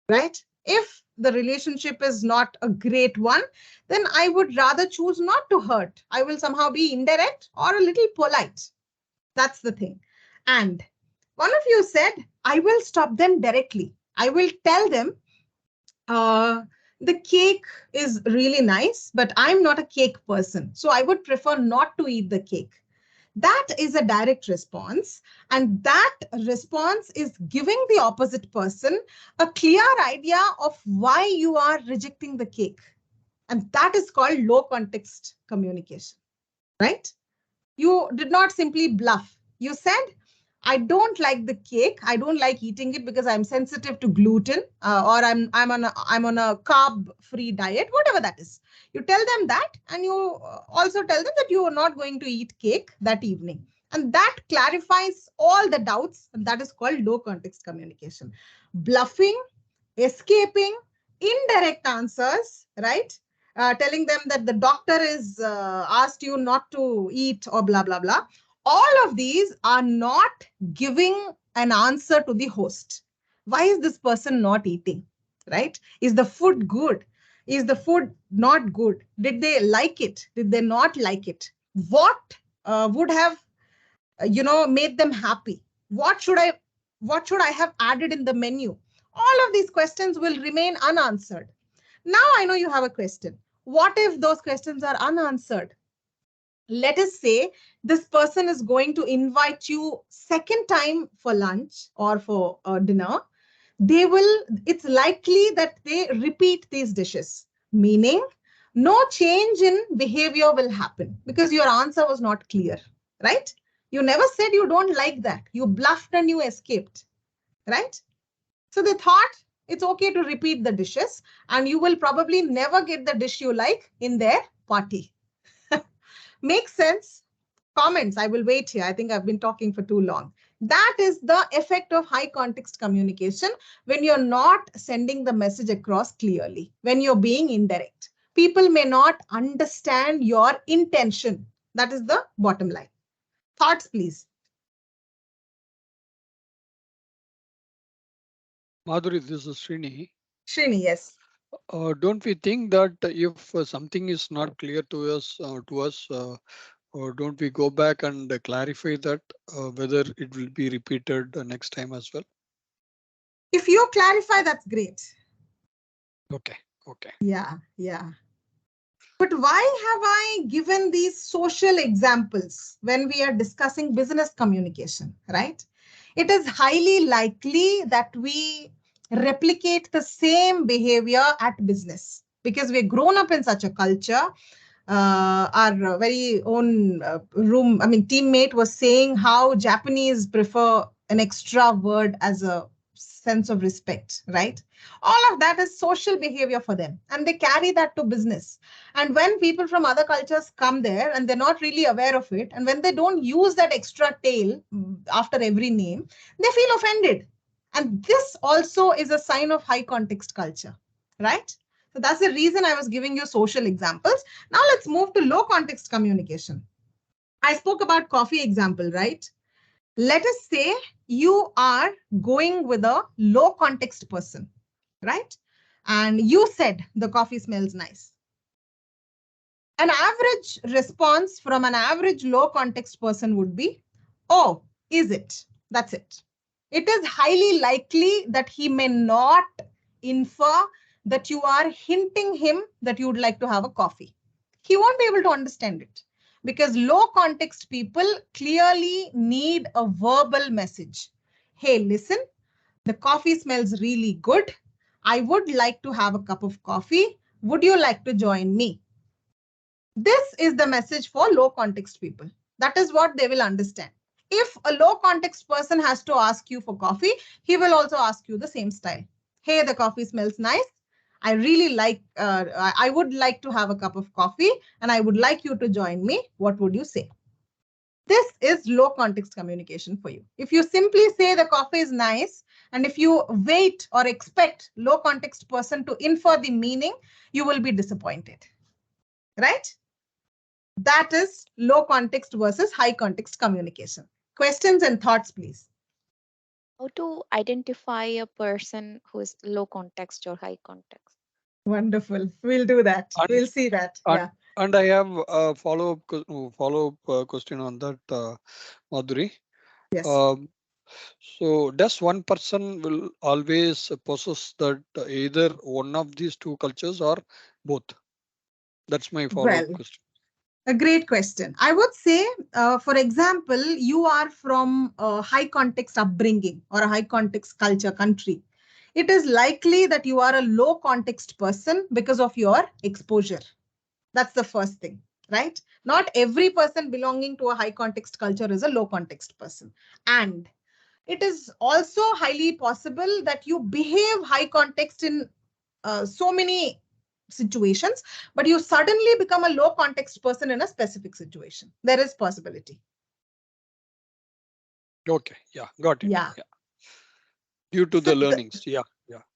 right? If the relationship is not a great one, then I would rather choose not to hurt. I will somehow be indirect or a little polite. That's the thing. And one of you said, I will stop them directly. I will tell them, the cake is really nice, but I'm not a cake person. So I would prefer not to eat the cake. That is a direct response. And that response is giving the opposite person a clear idea of why you are rejecting the cake. And that is called low context communication, right? You did not simply bluff. You said, I don't like the cake. I don't like eating it because I'm sensitive to gluten, or I'm on a carb-free diet, whatever that is. You tell them that, and you also tell them that you are not going to eat cake that evening. And that clarifies all the doubts, and that is called low context communication. Bluffing, escaping, indirect answers, right? Telling them that the doctor is asked you not to eat or blah, blah, blah. All of these are not giving an answer to the host. Why is this person not eating, right? Is the food good? Is the food not good? Did they like it? Did they not like it? What would have, made them happy? What should I have added in the menu? All of these questions will remain unanswered. Now I know you have a question. What if those questions are unanswered? Let us say this person is going to invite you second time for lunch or for dinner. It's likely that they repeat these dishes, meaning no change in behavior will happen because your answer was not clear, right? You never said you don't like that. You bluffed and you escaped, right? So they thought it's okay to repeat the dishes, and you will probably never get the dish you like in their party. Makes sense? Comments. I will wait here. I think I've been talking for too long. That is the effect of high context communication when you're not sending the message across clearly, when you're being indirect. People may not understand your intention. That is the bottom line. Thoughts, please. Madhuri, this is Srini. Srini, yes. Don't we think that if something is not clear to us, or don't we go back and clarify that whether it will be repeated next time as well? If you clarify, that's great. Okay. Yeah. But why have I given these social examples when we are discussing business communication, right? It is highly likely that we replicate the same behavior at business because we're grown up in such a culture. Our very own teammate was saying how Japanese prefer an extra word as a sense of respect, right? All of that is social behavior for them, and they carry that to business. And when people from other cultures come there and they're not really aware of it, and when they don't use that extra tail after every name, they feel offended. And this also is a sign of high context culture, right? So that's the reason I was giving you social examples. Now let's move to low context communication. I spoke about coffee example, right? Let us say you are going with a low context person, right? And you said the coffee smells nice. An average response from an average low context person would be, oh, is it? That's it. It is highly likely that he may not infer that you are hinting him that you would like to have a coffee. He won't be able to understand it because low context people clearly need a verbal message. Hey, listen, the coffee smells really good. I would like to have a cup of coffee. Would you like to join me? This is the message for low context people. That is what they will understand. If a low context person has to ask you for coffee, he will also ask you the same style. Hey, the coffee smells nice. I really like, I would like to have a cup of coffee and I would like you to join me. What would you say? This is low context communication for you. If you simply say the coffee is nice, and if you wait or expect low context person to infer the meaning, you will be disappointed, right? That is low context versus high context communication. Questions and thoughts, please. How to identify a person who is low context or high context? Wonderful. We'll do that. We'll see that. Yeah. And I have a follow-up question on that, Madhuri. Yes. So does one person will always possess that either one of these two cultures or both? That's my follow-up question. A great question. I would say, for example, you are from a high context upbringing or a high context culture country. It is likely that you are a low context person because of your exposure. That's the first thing, right? Not every person belonging to a high context culture is a low context person. And it is also highly possible that you behave high context in so many situations, but you suddenly become a low context person in a specific situation. There is possibility. Okay, yeah, got it. Yeah. Due to the learnings, yeah.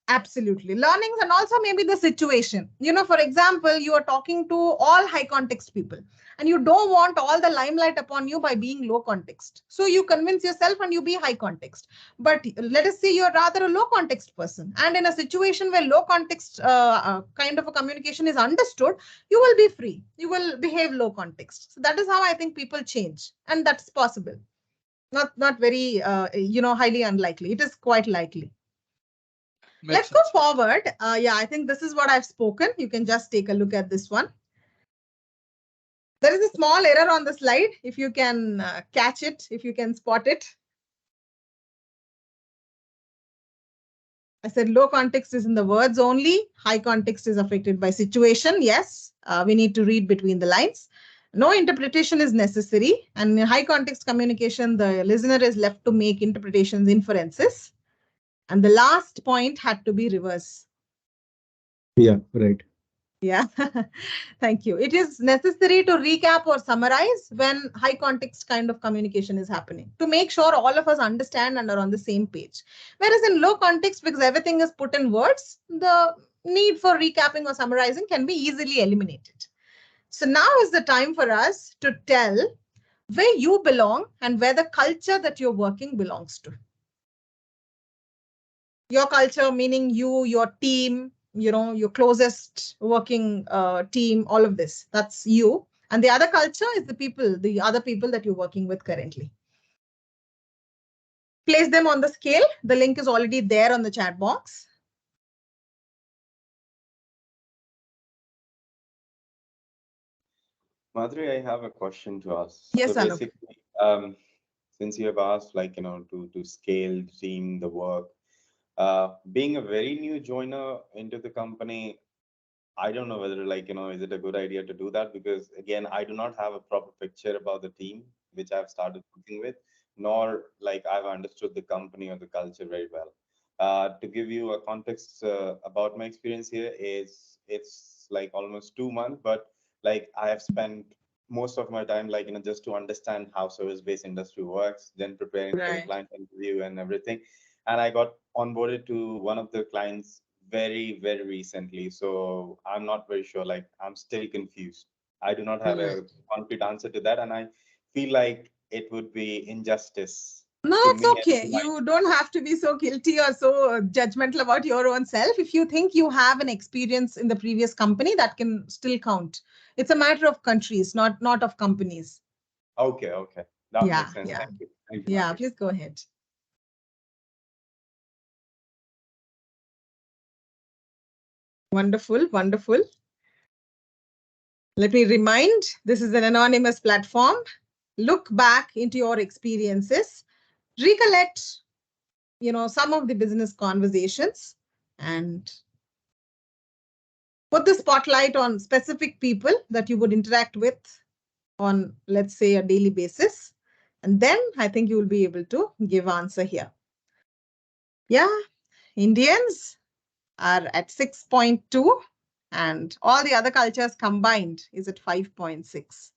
Absolutely. Learnings and also maybe the situation. You know, for example, you are talking to all high context people and you don't want all the limelight upon you by being low context. So you convince yourself and you be high context. But let us say you're rather a low context person. And in a situation where low context kind of a communication is understood, you will be free. You will behave low context. So that is how I think people change. And that's possible. Not very, highly unlikely. It is quite likely. Let's go forward. Yeah, I think this is what I've spoken. You can just take a look at this one. There is a small error on the slide. If you can catch it, if you can spot it. I said low context is in the words only. High context is affected by situation. Yes, we need to read between the lines. No interpretation is necessary. And in high context communication, the listener is left to make interpretations, inferences. And the last point had to be reverse. Yeah, right. Yeah, thank you. It is necessary to recap or summarize when high context kind of communication is happening to make sure all of us understand and are on the same page. Whereas in low context, because everything is put in words, the need for recapping or summarizing can be easily eliminated. So now is the time for us to tell where you belong and where the culture that you're working belongs to. Your culture, meaning you, your team, your closest working team, all of this, that's you. And the other culture is the other people that you're working with currently. Place them on the scale. The link is already there on the chat box. Madhuri, I have a question to ask. Yes, so Anup. basically, since you have asked, to scale the team, the work, being a very new joiner into the company, I don't know whether like, is it a good idea to do that? Because again, I do not have a proper picture about the team which I've started working with, nor like I've understood the company or the culture very well. To give you a context about my experience here is it's like almost 2 months, but like I have spent most of my time like, just to understand how service-based industry works, then preparing for the Right. client interview and everything. And I got onboarded to one of the clients very, very recently. So I'm not very sure, like I'm still confused. I do not have a concrete answer to that. And I feel like it would be injustice No, to it's me and okay. to my You don't have to be so guilty or so judgmental about your own self. If you think you have an experience in the previous company, that can still count. It's a matter of countries, not of companies. Okay, okay. That Yeah, makes sense. yeah. Thank you. Thank you, Yeah, Margaret. please go ahead. Wonderful, wonderful. Let me remind, this is an anonymous platform. Look back into your experiences, recollect, some of the business conversations, and put the spotlight on specific people that you would interact with on, let's say, a daily basis. And then I think you will be able to give answer here. Yeah, Indians are at 6.2 and all the other cultures combined is at 5.6.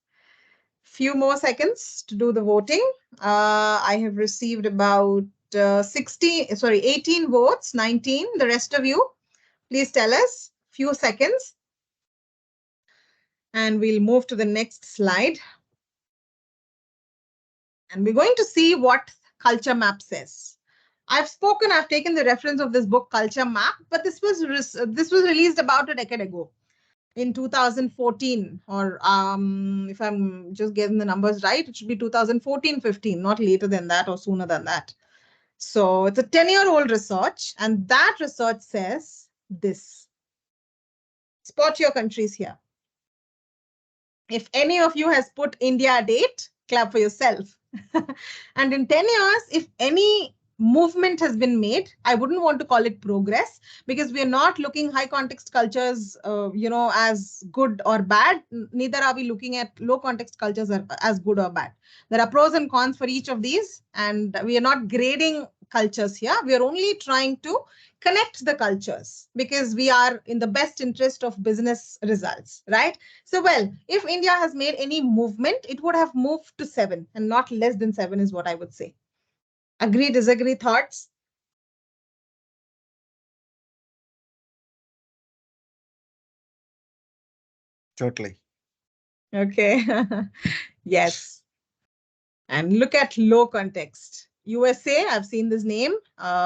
Few more seconds to do the voting. I have received about 18 votes, 19. The rest of you, please tell us. Few seconds. And we'll move to the next slide. And we're going to see what Culture Map says. I've taken the reference of this book, Culture Map, but this was released about a decade ago in 2014, or if I'm just getting the numbers right, it should be 2014-15, not later than that or sooner than that. So it's a 10-year-old research, and that research says this. Spot your countries here. If any of you has put India date, clap for yourself. And in 10 years, if any movement has been made, I wouldn't want to call it progress, because we are not looking high context cultures, as good or bad. Neither are we looking at low context cultures as good or bad. There are pros and cons for each of these, and we are not grading cultures here. We are only trying to connect the cultures because we are in the best interest of business results, right? So, well, if India has made any movement, it would have moved to 7 and not less than 7 is what I would say. Agree, disagree, thoughts? Totally. Okay. Yes. And look at low context. USA, I've seen this name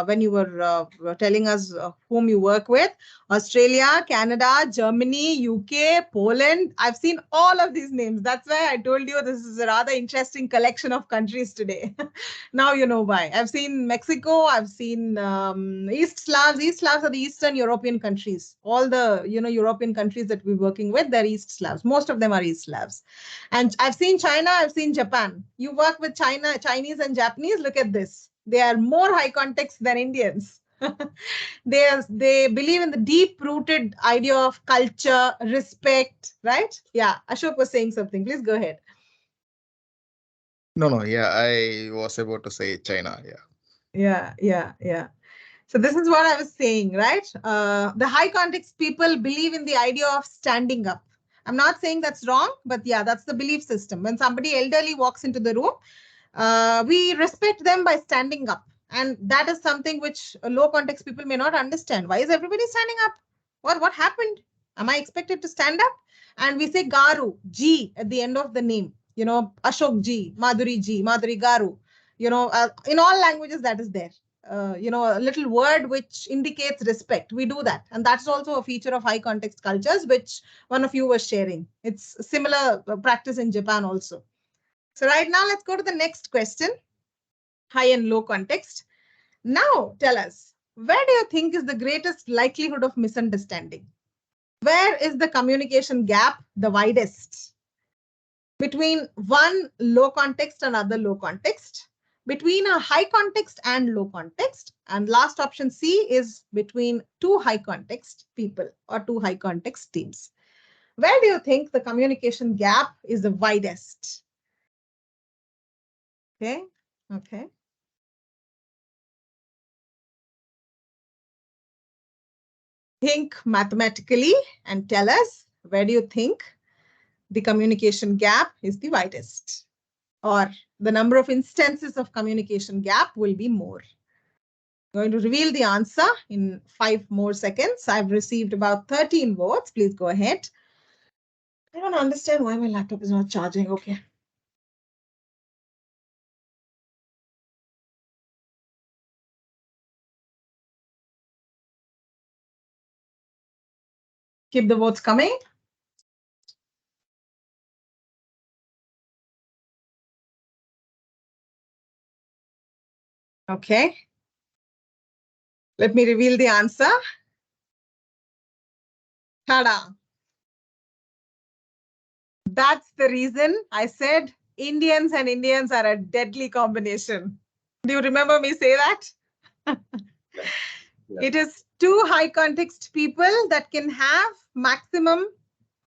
when you were telling us whom you work with. Australia, Canada, Germany, UK, Poland. I've seen all of these names. That's why I told you this is a rather interesting collection of countries today. Now you know why. I've seen Mexico. I've seen East Slavs. East Slavs are the Eastern European countries. All the European countries that we're working with, they're East Slavs. Most of them are East Slavs. And I've seen China, I've seen Japan. You work with Chinese and Japanese, look at this. They are more high context than Indians. They believe in the deep-rooted idea of culture, respect, right? Yeah, Ashok was saying something. Please go ahead. No, yeah, I was about to say China, yeah. Yeah. So this is what I was saying, right? The high context people believe in the idea of standing up. I'm not saying that's wrong, but yeah, that's the belief system. When somebody elderly walks into the room, we respect them by standing up. And that is something which low context people may not understand. Why is everybody standing up? What happened? Am I expected to stand up? And we say Garu, G at the end of the name. Ashok G, Madhuri Garu. In all languages that is there. A little word which indicates respect. We do that. And that's also a feature of high context cultures, which one of you was sharing. It's a similar practice in Japan also. So right now, let's go to the next question. High and low context. Now, tell us, where do you think is the greatest likelihood of misunderstanding? Where is the communication gap the widest? Between one low context and other low context, between a high context and low context. And last option C is between two high context people or two high context teams. Where do you think the communication gap is the widest? Okay, okay. Think mathematically and tell us, where do you think the communication gap is the widest? Or the number of instances of communication gap will be more. I'm going to reveal the answer in 5 more seconds. I've received about 13 votes. Please go ahead. I don't understand why my laptop is not charging. Okay. Keep the votes coming. Okay. Let me reveal the answer. Ta-da. That's the reason I said Indians and Indians are a deadly combination. Do you remember me say that? It is two high context people that can have maximum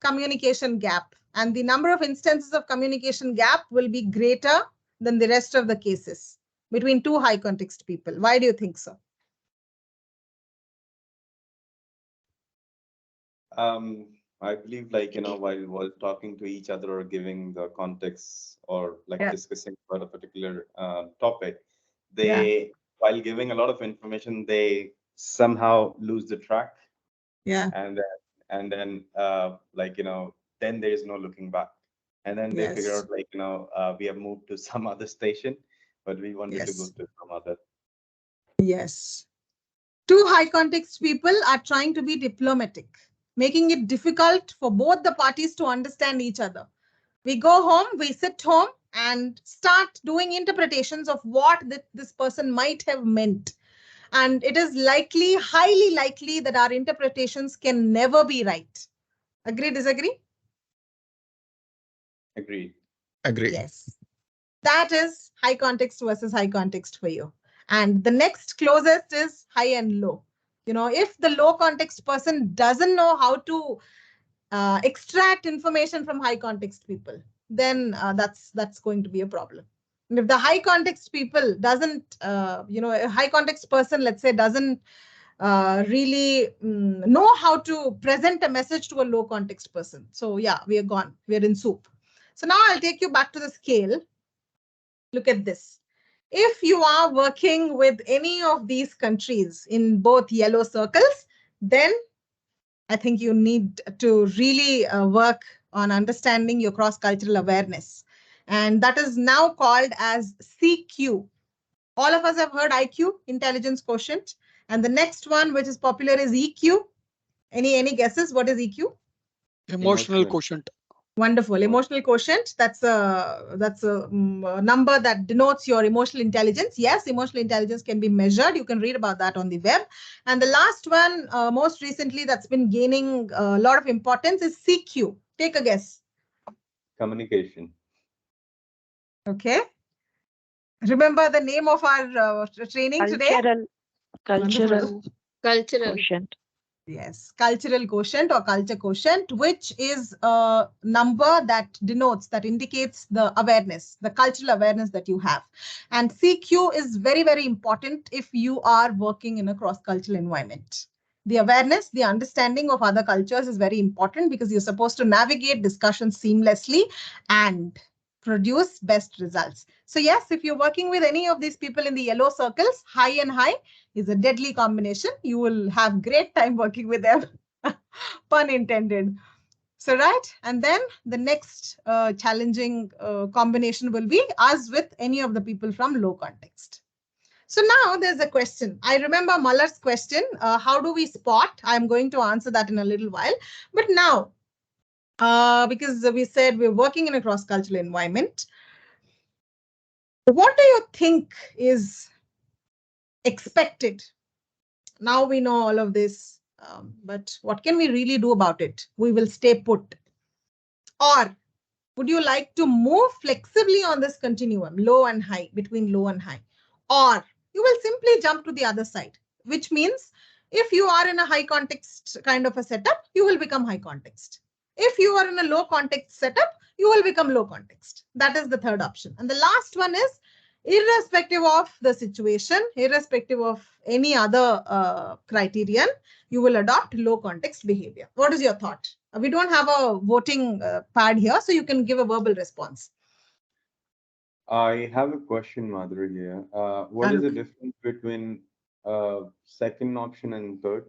communication gap, and the number of instances of communication gap will be greater than the rest of the cases between two high context people. Why do you think so? I believe, like, while talking to each other or giving the context or like discussing about a particular topic, they, while giving a lot of information, they somehow lose the track. Yeah. And then then there is no looking back. And then they figure out, like, we have moved to some other station, but we wanted to go to some other. Yes. Two high context people are trying to be diplomatic, making it difficult for both the parties to understand each other. We go home, we sit home and start doing interpretations of what this person might have meant. And it is likely, highly likely, that our interpretations can never be right. Agree, disagree? Agree. Agree. Yes. That is high context versus high context for you. And the next closest is high and low. If the low context person doesn't know how to extract information from high context people, then that's going to be a problem. And if the high context people doesn't, a high context person, let's say, doesn't really know how to present a message to a low context person. So yeah, we are gone. We are in soup. So now I'll take you back to the scale. Look at this. If you are working with any of these countries in both yellow circles, then I think you need to really work on understanding your cross-cultural awareness. And that is now called as CQ. All of us have heard IQ, intelligence quotient. And the next one, which is popular, is EQ. Any guesses? What is EQ? Emotional quotient. Wonderful. Emotional quotient. That's a number that denotes your emotional intelligence. Yes, emotional intelligence can be measured. You can read about that on the web. And the last one, most recently, that's been gaining a lot of importance is CQ. Take a guess. Communication. Okay. Remember the name of our training today? Cultural quotient. Yes, cultural quotient or culture quotient, which is a number that indicates the awareness, the cultural awareness that you have. And CQ is very, very important if you are working in a cross-cultural environment. The awareness, the understanding of other cultures is very important because you're supposed to navigate discussions seamlessly and produce best results. So yes, if you're working with any of these people in the yellow circles, high and high is a deadly combination. You will have great time working with them. Pun intended. So right, and then the next challenging combination will be us with any of the people from low context. So now there's a question. I remember Mallar's question, how do we spot? I'm going to answer that in a little while. But now, because we said we're working in a cross-cultural environment, what do you think is expected? Now we know all of this, but what can we really do about it? We will stay put. Or Would you like to move flexibly on this continuum, low and high, between low and high? Or you will simply jump to the other side, which means if you are in a high context kind of a setup, you will become high context. If you are in a low context setup, you will become low context. That is the third option. And the last one is, irrespective of the situation, irrespective of any other criterion, you will adopt low context behavior. What is your thought? We don't have a voting pad here, so you can give a verbal response. I have a question, Madhuri, here. What is the difference between second option and third?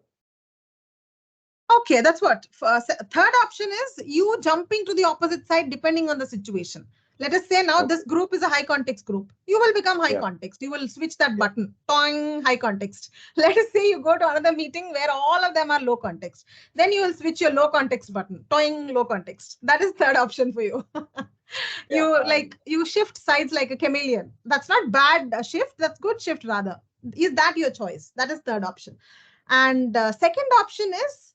Okay, that's what. Third option is you jumping to the opposite side depending on the situation. Let us say now this group is a high context group. You will become high context. You will switch that button. Toing, high context. Let us say you go to another meeting where all of them are low context. Then you will switch your low context button. Toing, low context. That is third option for you. You shift sides like a chameleon. That's not bad shift. That's good shift rather. Is that your choice? That is third option. And second option is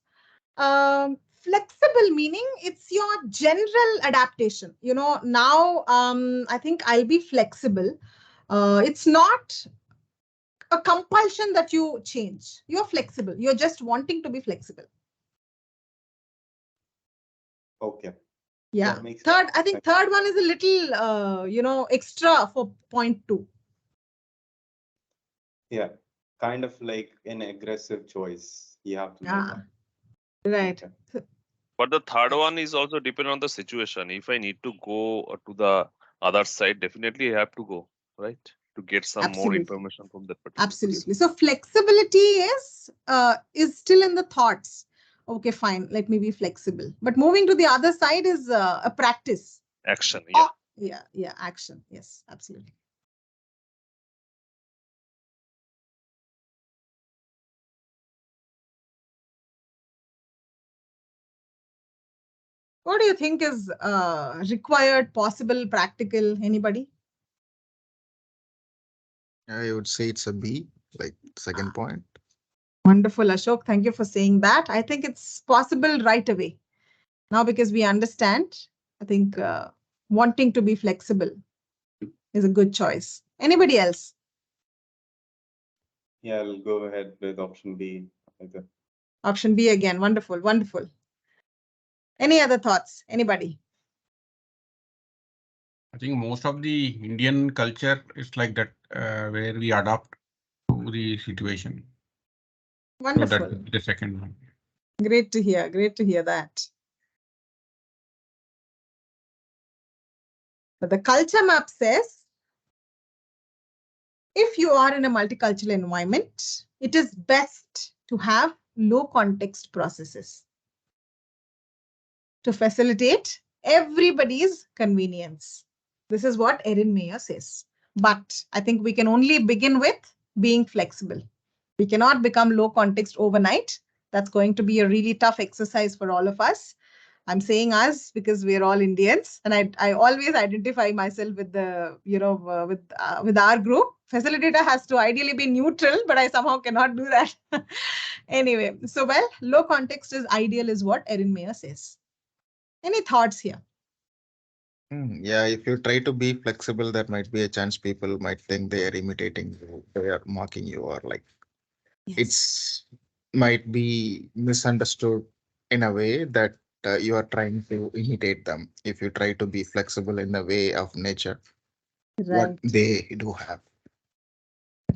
flexible, meaning it's your general adaptation. Now I think I'll be flexible. It's not a compulsion that you change. You're flexible. You're just wanting to be flexible. Okay. Yeah. I think third one is a little, extra for point 2. Yeah. Kind of like an aggressive choice. You have to make that. Right. But the third one is also dependent on the situation. If I need to go to the other side, definitely I have to go, right? To get some more information from that particular. Absolutely. So flexibility is still in the thoughts. Okay, fine. Let me be flexible. But moving to the other side is a practice. Action. Yeah. Yeah. Action. Yes, absolutely. What do you think is required, possible, practical? Anybody? I would say it's a B, like second point. Wonderful, Ashok. Thank you for saying that. I think it's possible right away. Now, because we understand, I think wanting to be flexible is a good choice. Anybody else? Yeah, I'll go ahead with option B. Option B again. Wonderful, wonderful. Any other thoughts? Anybody? I think most of the Indian culture is like that, where we adapt to the situation. Wonderful. So that's the second one. Great to hear. Great to hear that. But the culture map says, if you are in a multicultural environment, it is best to have low context processes to facilitate everybody's convenience. This is what Erin Meyer says. But I think we can only begin with being flexible. We cannot become low context overnight. That's going to be a really tough exercise for all of us. I'm saying us because we're all Indians, and I always identify myself with the with our group. Facilitator has to ideally be neutral, but I somehow cannot do that. Anyway, so low context is ideal, is what Erin Meyer says. Any thoughts here? Yeah, if you try to be flexible, there might be a chance people might think they are imitating you, they are mocking you, or like it's might be misunderstood in a way that you are trying to imitate them. If you try to be flexible in the way of nature, what they do have.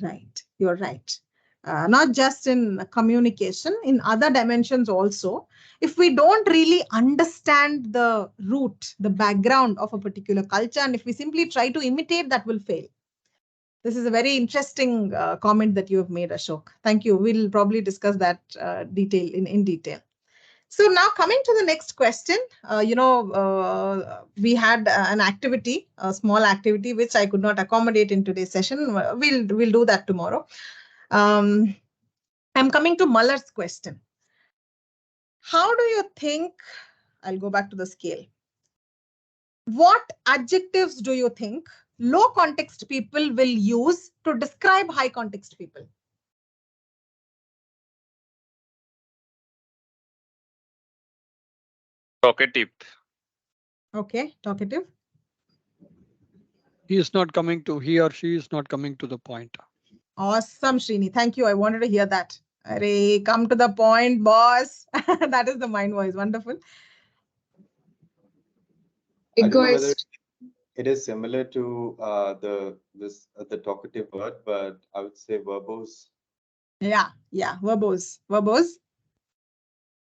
Right, you're right. Not just in communication, in other dimensions also. If we don't really understand the root, the background of a particular culture, and if we simply try to imitate, that will fail. This is a very interesting comment that you have made, Ashok. Thank you. We'll probably discuss that in detail. So now coming to the next question, we had an activity, a small activity, which I could not accommodate in today's session. We'll do that tomorrow. I'm coming to Mallar's question. How do you think, I'll go back to the scale. What adjectives do you think low context people will use to describe high context people? Talkative. Okay, talkative. He or she is not coming to the point. Awesome, Srini. Thank you. I wanted to hear that. Arey, come to the point, boss. That is the mind voice. Wonderful. I don't know whether it is similar to the talkative word, but I would say verbose. Yeah, verbose. Verbose.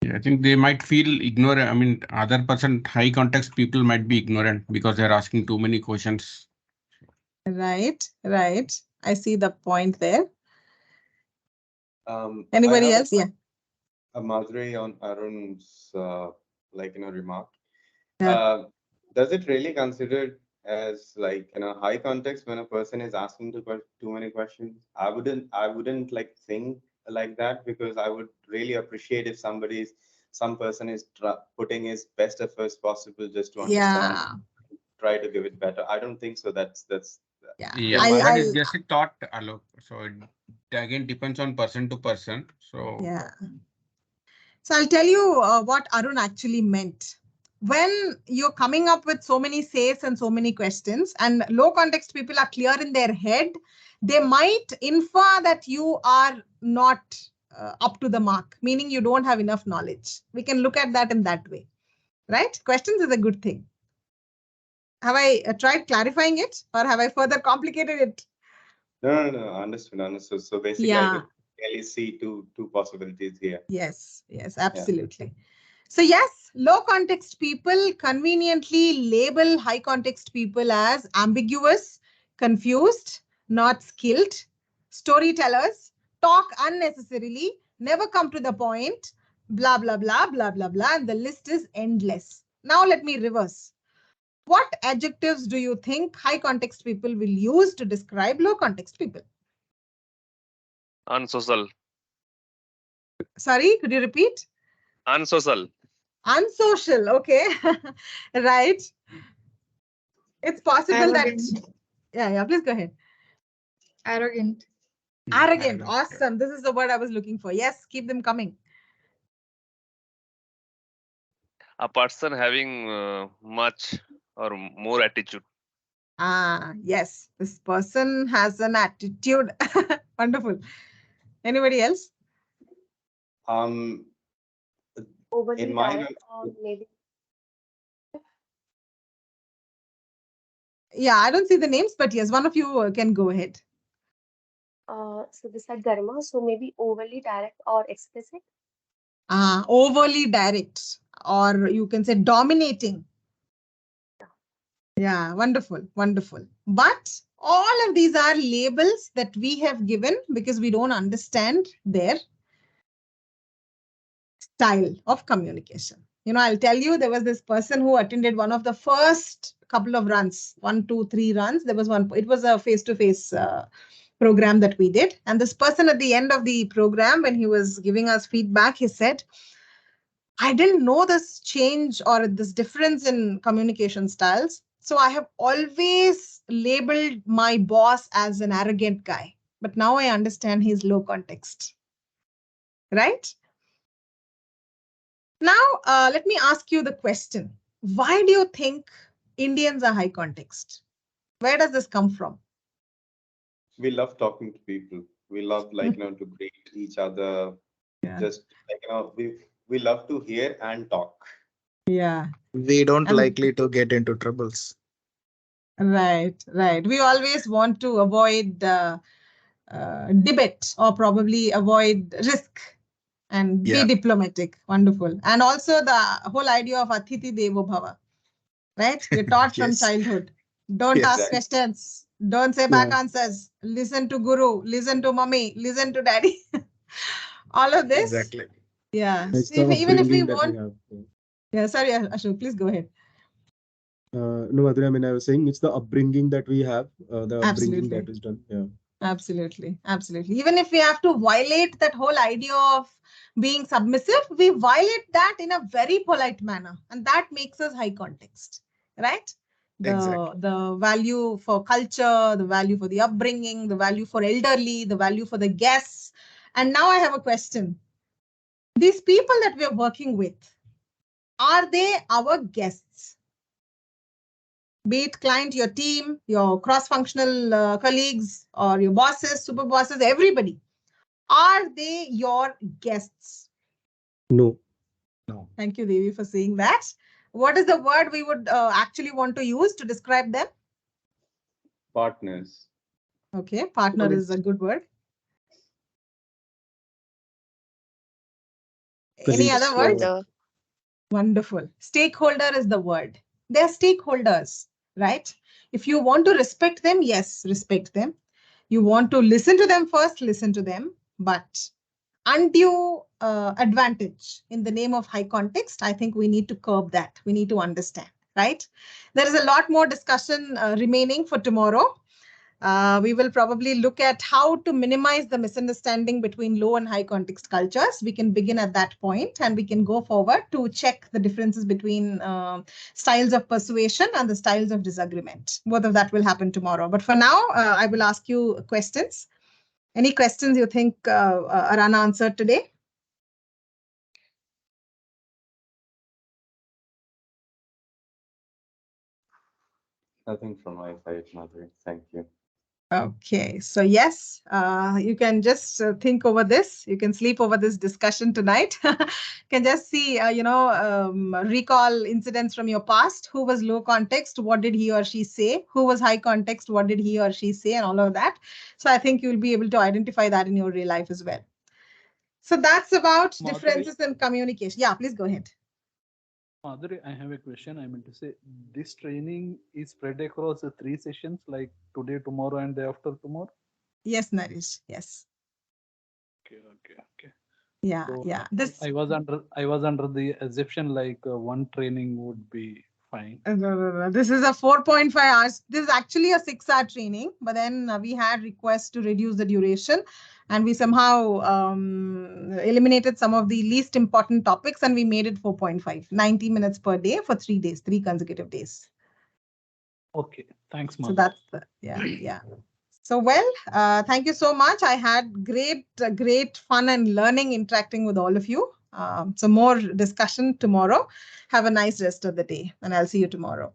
Yeah, I think they might feel ignorant. I mean, other person, high context people might be ignorant because they're asking too many questions. Right. I see the point there. I Anybody have else? Yeah. a Madhuri on Arun's remark. Yeah. Does it really considered as high context when a person is asking too many questions? I wouldn't like think like that, because I would really appreciate if some person is putting his best efforts possible just to understand, try to give it better. I don't think so. That's Yeah, but that is just a thought, Alok. So it again depends on person to person. So yeah. So I'll tell you what Arun actually meant. When you're coming up with so many says and so many questions, and low context people are clear in their head, they might infer that you are not up to the mark, meaning you don't have enough knowledge. We can look at that in that way, right? Questions is a good thing. Have I tried clarifying it, or have I further complicated it? No. Understood. So basically, I could clearly see two possibilities here. Yes, absolutely. So yes, low context people conveniently label high context people as ambiguous, confused, not skilled, storytellers, talk unnecessarily, never come to the point, blah, blah, blah, blah, blah, blah. And the list is endless. Now let me reverse. What adjectives do you think high context people will use to describe low context people? Unsocial. Sorry, could you repeat? Unsocial. Unsocial, okay. Right. It's possible that... Yeah, please go ahead. Arrogant. Arrogant. Awesome. This is the word I was looking for. Yes, keep them coming. A person having much or more attitude. Yes, this person has an attitude. Wonderful. Anybody else? Overly direct, or maybe. Yeah, I don't see the names, but yes, one of you can go ahead. So this had Garma, so maybe overly direct or explicit. Overly direct, or you can say dominating. Yeah, wonderful. But all of these are labels that we have given because we don't understand their style of communication. I'll tell you, there was this person who attended one of the first couple of runs, 1, 2, 3 runs. There was one, it was a face-to-face program that we did. And this person at the end of the program, when he was giving us feedback, he said, I didn't know this change or this difference in communication styles. So I have always labeled my boss as an arrogant guy. But now I understand he's low context. Right? Now, let me ask you the question. Why do you think Indians are high context? Where does this come from? We love talking to people. We love to greet each other. Yeah. Just we love to hear and talk. Yeah. We don't likely to get into troubles. Right. We always want to avoid debate, or probably avoid risk and be diplomatic. Wonderful. And also the whole idea of Atithi Devo Bhava. Right? We're taught from childhood. Don't ask questions. Don't say back answers. Listen to Guru. Listen to Mummy. Listen to Daddy. All of this. Exactly. Yeah. Even if we want. Yeah. Sorry, Ashok. Please go ahead. No, Madhuri, I mean, I was saying it's the upbringing that we have, the upbringing that is done. Yeah. Absolutely. Even if we have to violate that whole idea of being submissive, we violate that in a very polite manner. And that makes us high context, right? The value for culture, the value for the upbringing, the value for elderly, the value for the guests. And now I have a question. These people that we are working with, are they our guests? be it client, your team, your cross-functional colleagues, or your bosses, super bosses, everybody, are they your guests? No. No. Thank you, Devi, for saying that. What is the word we would actually want to use to describe them? Partners. Okay, partner is a good word. Any Colleagues, other word? Wonderful. Stakeholder is the word. They're stakeholders, right? If you want to respect them, yes, respect them. You want to listen to them first, listen to them. But undue advantage in the name of high context, I think we need to curb that. We need to understand, right? There is a lot more discussion remaining for tomorrow. We will probably look at how to minimize the misunderstanding between low and high context cultures. We can begin at that point and we can go forward to check the differences between styles of persuasion and the styles of disagreement. Both of that will happen tomorrow. But for now, I will ask you questions. Any questions you think are unanswered today? Nothing from my side, Madhuri. Thank you. Okay, so yes, you can just think over this. You can sleep over this discussion tonight. You can just see, recall incidents from your past. Who was low context? What did he or she say? Who was high context? What did he or she say? And all of that. So I think you'll be able to identify that in your real life as well. So that's about Madhuri. differences in communication. Yeah, please go ahead. Madhuri, I have a question. I mean to say, this training is spread across 3 sessions, like today, tomorrow, and day after tomorrow? Yes, Naresh. Yes. Okay. Yeah, So yeah. I was under the assumption like one training would be fine. No. This is a 4.5 hours. This is actually a 6-hour training, but then we had requests to reduce the duration, and we somehow eliminated some of the least important topics, and we made it 4.5, 90 minutes per day for 3 days, 3 consecutive days. Okay, thanks, Madhuri. So that's yeah. So well, thank you so much. I had great fun and learning interacting with all of you. So more discussion tomorrow. Have a nice rest of the day, and I'll see you tomorrow.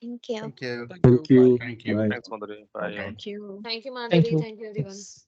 Thank you. Thank you. Thank you. Thank you. Bye. Thanks, Madhuri. Bye. Thank you. Thank you, Thank Madhuri. you. Thank you, everyone. Yes.